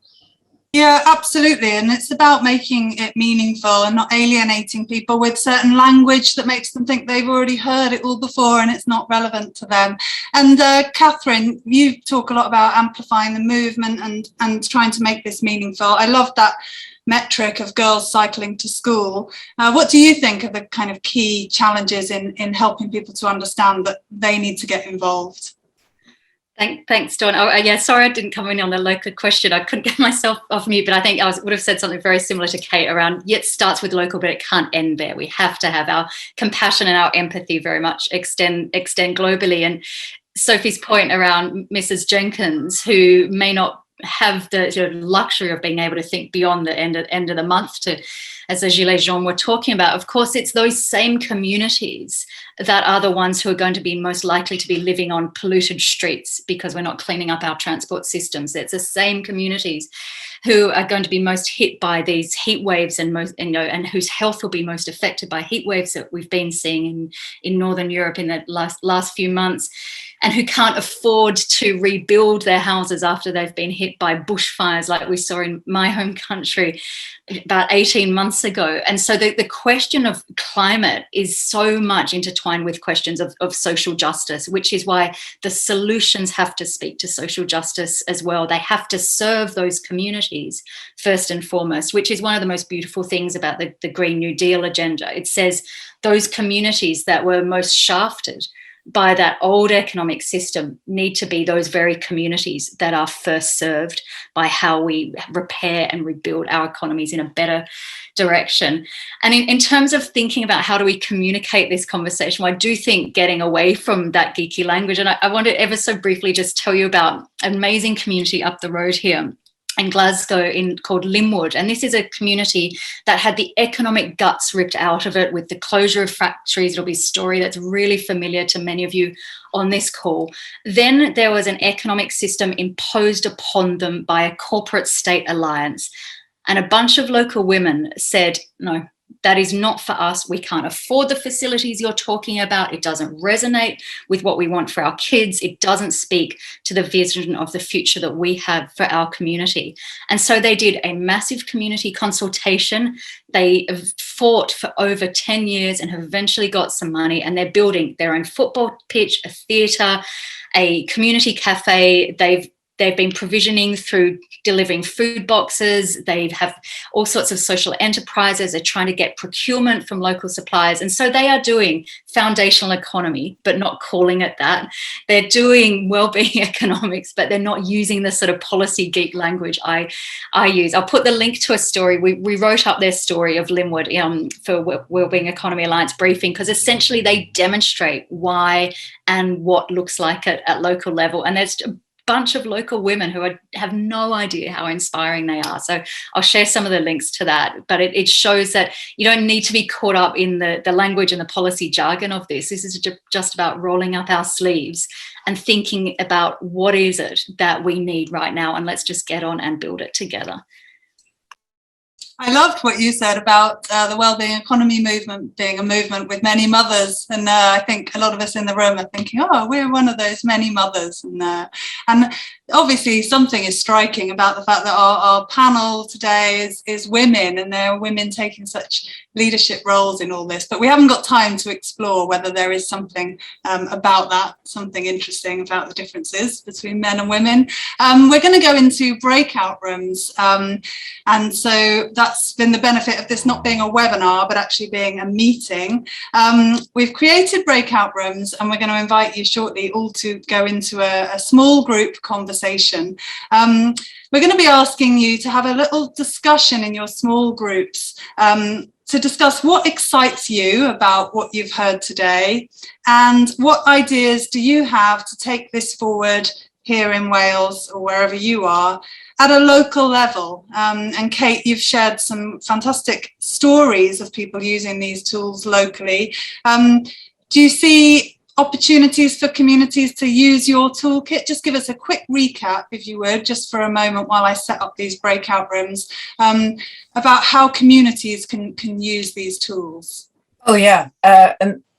Yeah, absolutely. And it's about making it meaningful and not alienating people with certain language that makes them think they've already heard it all before and it's not relevant to them. And Katherine, you talk a lot about amplifying the movement and trying to make this meaningful. I love that metric of girls cycling to school. What do you think are the kind of key challenges in helping people to understand that they need to get involved? Thanks, Dawn. Oh, yeah, sorry I didn't come in on the local question. I couldn't get myself off mute, but I think I would have said something very similar to Kate around, it starts with local, but it can't end there. We have to have our compassion and our empathy very much extend globally. And Sophie's point around Mrs. Jenkins, who may not have the luxury of being able to think beyond the end of the month to, as the Gilets jaunes were talking about, of course, it's those same communities that are the ones who are going to be most likely to be living on polluted streets because we're not cleaning up our transport systems. It's the same communities who are going to be most hit by these heat waves and whose health will be most affected by heat waves that we've been seeing in Northern Europe in the last few months, and who can't afford to rebuild their houses after they've been hit by bushfires like we saw in my home country about 18 months ago. And so the question of climate is so much intertwined with questions of social justice, which is why the solutions have to speak to social justice as well. They have to serve those communities first and foremost, which is one of the most beautiful things about the Green New Deal agenda. It says those communities that were most shafted by that old economic system need to be those very communities that are first served by how we repair and rebuild our economies in a better direction. And in terms of thinking about how do we communicate this conversation, well, I do think getting away from that geeky language, and I want to ever so briefly just tell you about an amazing community up the road here in Glasgow called Linwood. And this is a community that had the economic guts ripped out of it with the closure of factories. It'll be a story that's really familiar to many of you on this call. Then there was an economic system imposed upon them by a corporate state alliance. And a bunch of local women said, no, that is not for us. We can't afford the facilities you're talking about. It doesn't resonate with what we want for our kids. It doesn't speak to the vision of the future that we have for our community. And so they did a massive community consultation. They fought for over 10 years and have eventually got some money, and they're building their own football pitch, a theatre, a community cafe. They've been provisioning through delivering food boxes. They have all sorts of social enterprises. They're trying to get procurement from local suppliers. And so they are doing foundational economy, but not calling it that. They're doing wellbeing economics, but they're not using the sort of policy geek language I use. I'll put the link to a story. We wrote up their story of Linwood for Wellbeing Economy Alliance briefing, because essentially they demonstrate why and what looks like it at local level. And there's bunch of local women who have no idea how inspiring they are. So I'll share some of the links to that, but it shows that you don't need to be caught up in the language and the policy jargon of this. This is just about rolling up our sleeves and thinking about what is it that we need right now, and let's just get on and build it together. I loved what you said about the Wellbeing Economy movement being a movement with many mothers, and I think a lot of us in the room are thinking, oh, we're one of those many mothers, and obviously something is striking about the fact that our panel today is women, and there are women taking such leadership roles in all this, but we haven't got time to explore whether there is something about that, something interesting about the differences between men and women. We're going to go into breakout rooms, and so that's been the benefit of this not being a webinar but actually being a meeting. We've created breakout rooms, and we're going to invite you shortly all to go into a small group conversation. We're going to be asking you to have a little discussion in your small groups to discuss what excites you about what you've heard today, and what ideas do you have to take this forward here in Wales or wherever you are at a local level. And Kate, you've shared some fantastic stories of people using these tools locally. Do you see opportunities for communities to use your toolkit? Just give us a quick recap, if you would, just for a moment while I set up these breakout rooms, about how communities can use these tools. Oh, yeah,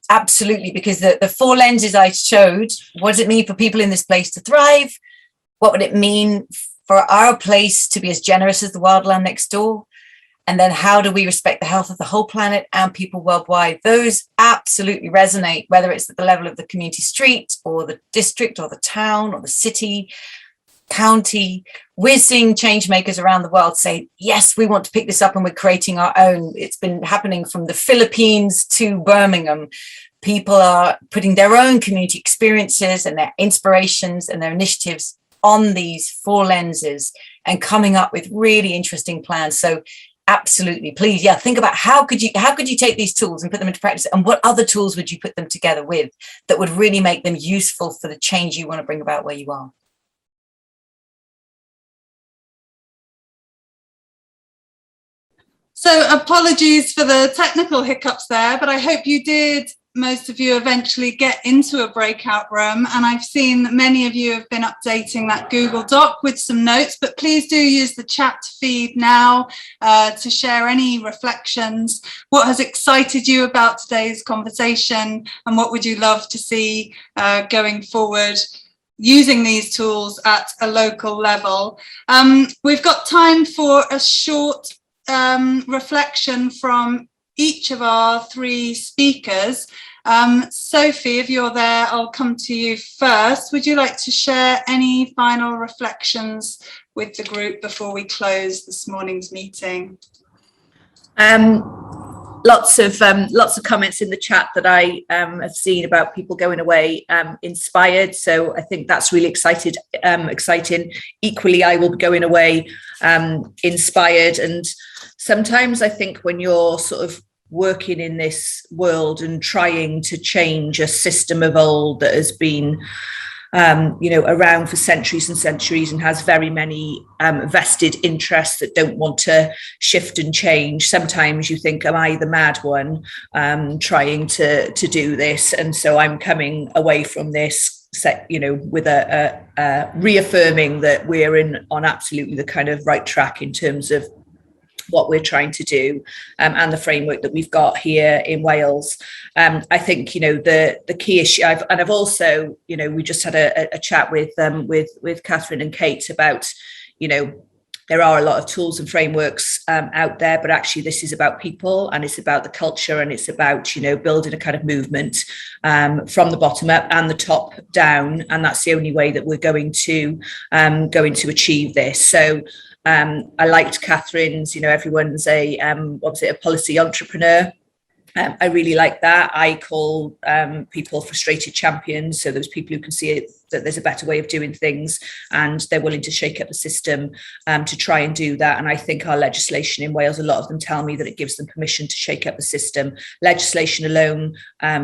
absolutely, because the four lenses I showed, what does it mean for people in this place to thrive? What would it mean for our place to be as generous as the wildland next door? And then how do we respect the health of the whole planet and people worldwide? Those absolutely resonate, whether it's at the level of the community street or the district or the town or the city, county. We're seeing change makers around the world say, yes, we want to pick this up and we're creating our own. It's been happening from the Philippines to Birmingham. People are putting their own community experiences and their inspirations and their initiatives on these four lenses and coming up with really interesting plans. So absolutely, please, yeah, think about how could you take these tools and put them into practice, and what other tools would you put them together with that would really make them useful for the change you want to bring about where you are. So apologies for the technical hiccups there, but I hope you did, most of you, eventually get into a breakout room, and I've seen that many of you have been updating that Google Doc with some notes, but please do use the chat feed now to share any reflections. What has excited you about today's conversation, and what would you love to see going forward using these tools at a local level? We've got time for a short reflection from each of our three speakers. Sophie, if you're there, I'll come to you first. Would you like to share any final reflections with the group before we close this morning's meeting? Lots of comments in the chat that I have seen about people going away inspired. So I think that's really exciting. Equally, I will be going away inspired. And sometimes I think when you're sort of working in this world and trying to change a system of old that has been around for centuries and centuries and has very many vested interests that don't want to shift and change. Sometimes you think, am I the mad one trying to do this? And so I'm coming away from this, with a reaffirming that we're on absolutely the kind of right track in terms of what we're trying to do and the framework that we've got here in Wales. I think, the key issue, I've also, we just had a chat with Katherine and Kate about, there are a lot of tools and frameworks out there, but actually this is about people, and it's about the culture, and it's about, building a kind of movement from the bottom up and the top down. And that's the only way that we're going to achieve this. So I liked Katherine's, everyone's a policy entrepreneur. I really like that. I call people frustrated champions. So those people who can see that there's a better way of doing things, and they're willing to shake up the system to try and do that. And I think our legislation in Wales, a lot of them tell me that it gives them permission to shake up the system. Legislation alone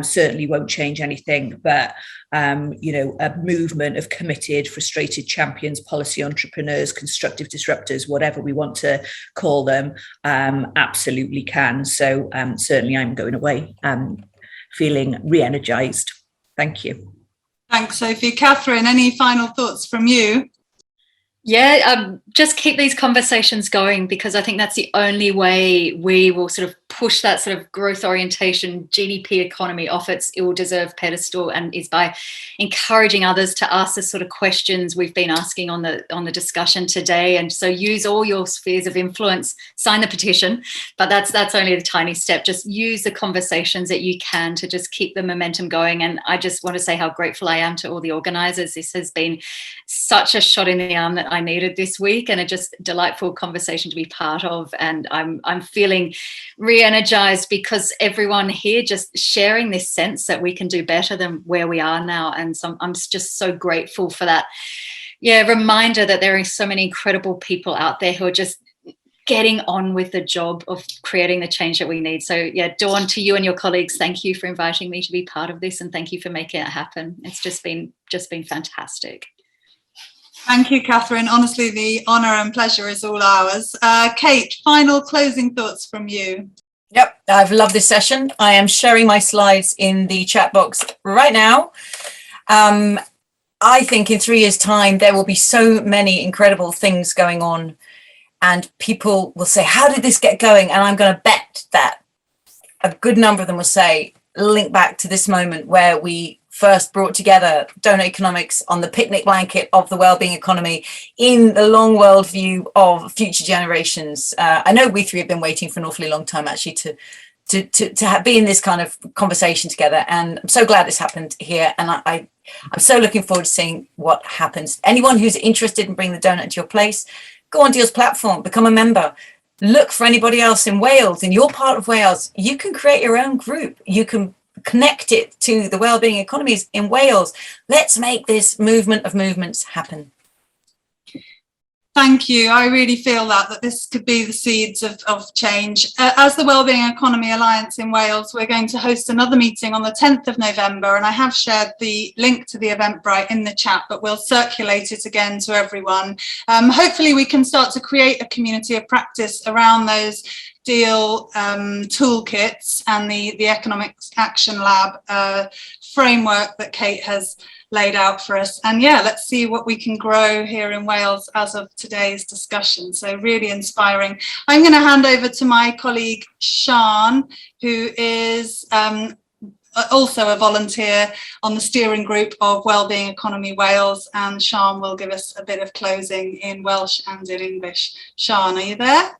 certainly won't change anything, but a movement of committed, frustrated champions, policy entrepreneurs, constructive disruptors, whatever we want to call them, absolutely can. So certainly I'm going away feeling re-energized. Thank you. Thanks, Sophie. Katherine, any final thoughts from you? Yeah, just keep these conversations going, because I think that's the only way we will sort of push that sort of growth orientation GDP economy off its ill-deserved pedestal, and is by encouraging others to ask the sort of questions we've been asking on the discussion today. And so use all your spheres of influence, sign the petition, but that's only the tiny step. Just use the conversations that you can to just keep the momentum going. And I just want to say how grateful I am to all the organisers. This has been such a shot in the arm that I needed this week, and a just delightful conversation to be part of. And I'm feeling re-energized because everyone here just sharing this sense that we can do better than where we are now. And so I'm just so grateful for that. Yeah, reminder that there are so many incredible people out there who are just getting on with the job of creating the change that we need. So yeah, Dawn, to you and your colleagues, thank you for inviting me to be part of this, and thank you for making it happen. It's just been fantastic. Thank you, Katherine. Honestly, the honour and pleasure is all ours. Kate, final closing thoughts from you. Yep, I've loved this session. I am sharing my slides in the chat box right now. I think in 3 years' time, there will be so many incredible things going on, and people will say, how did this get going? And I'm going to bet that a good number of them will say, link back to this moment where we first brought together Doughnut Economics on the picnic blanket of the wellbeing economy in the long world view of future generations. I know we three have been waiting for an awfully long time actually to be in this kind of conversation together, and I'm so glad this happened here, and I'm so looking forward to seeing what happens. Anyone who's interested in bringing the Doughnut into your place, go on Deal's platform, become a member. Look for anybody else in Wales, in your part of Wales. You can create your own group. You can connect it to the wellbeing economies in Wales. Let's make this movement of movements happen. Thank you. I really feel that this could be the seeds of change. As the Wellbeing Economy Alliance in Wales, we're going to host another meeting on the 10th of November, and I have shared the link to the Eventbrite in the chat, but we'll circulate it again to everyone. Hopefully we can start to create a community of practice around those Deal toolkits and the Economics Action Lab framework that Kate has laid out for us. And yeah, let's see what we can grow here in Wales as of today's discussion. So really inspiring. I'm going to hand over to my colleague Sian, who is also a volunteer on the steering group of Wellbeing Economy Wales, and Sian will give us a bit of closing in Welsh and in English. Sian, are you there?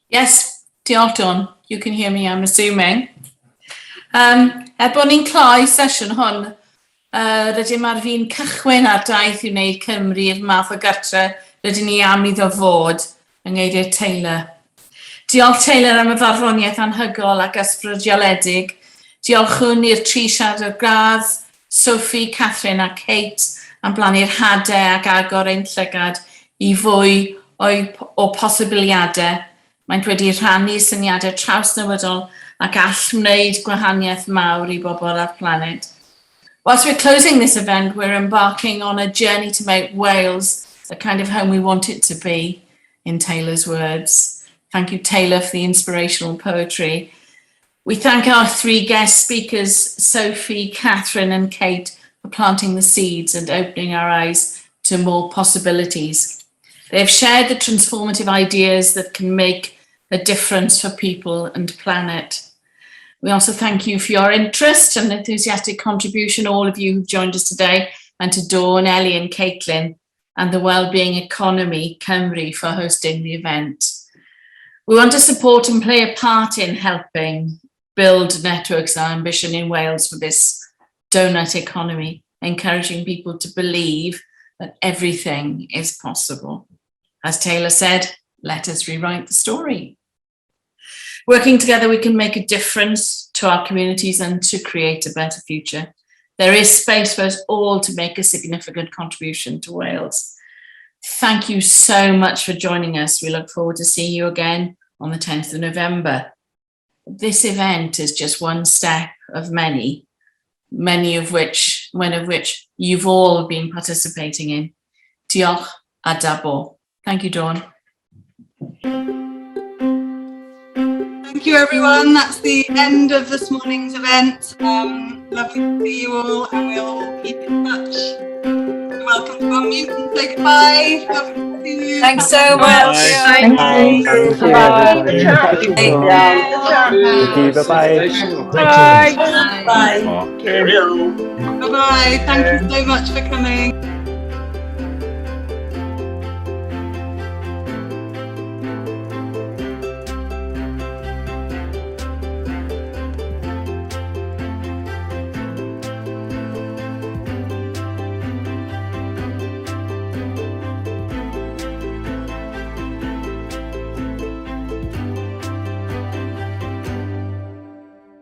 Yes. Diolch, Dawn. You can hear me, I'm assuming. Bod ni'n cloi sesiwn hwn, rydym ar fi'n cychwyn ar daith i wneud Cymru'r math o gartre rydym ni am iddo fod yng Ngeidir Taylor. Diolch Taylor am y farddoniaeth anhygol ac ysbrydoledig. Diolchwn i'r tri siaradwr gradd, Sophie, Katherine a Kate am blannu'r hadau ac agor ein llygad i fwy o posibiliadau. Maent wedi rhannu syniadau trawsnewydol ac all wneud gwahaniaeth mawr I bobl ar planet. Whilst we're closing this event, we're embarking on a journey to make Wales the kind of home we want it to be, in Taylor's words. Thank you, Taylor, for the inspirational poetry. We thank our three guest speakers, Sophie, Katherine and Kate, for planting the seeds and opening our eyes to more possibilities. They have shared the transformative ideas that can make a difference for people and planet. We also thank you for your interest and enthusiastic contribution, all of you who've joined us today, and to Dawn, Ellie and Caitlin, and the Wellbeing Economy Cymru for hosting the event. We want to support and play a part in helping build networks and ambition in Wales for this Doughnut economy, encouraging people to believe that everything is possible. As Taylor said, let us rewrite the story. Working together, we can make a difference to our communities and to create a better future. There is space for us all to make a significant contribution to Wales. Thank you so much for joining us. We look forward to seeing you again on the 10th of November. This event is just one step of many of which you've all been participating in. Diolch a dabo. Thank you, Dawn. Thank you, everyone. That's the end of this morning's event. Lovely to see you all, and we'll keep in touch. You're welcome to unmute and say goodbye. Lovely to see you. Thanks so much. Thank you. Bye. Bye-bye. Thank you so much for coming.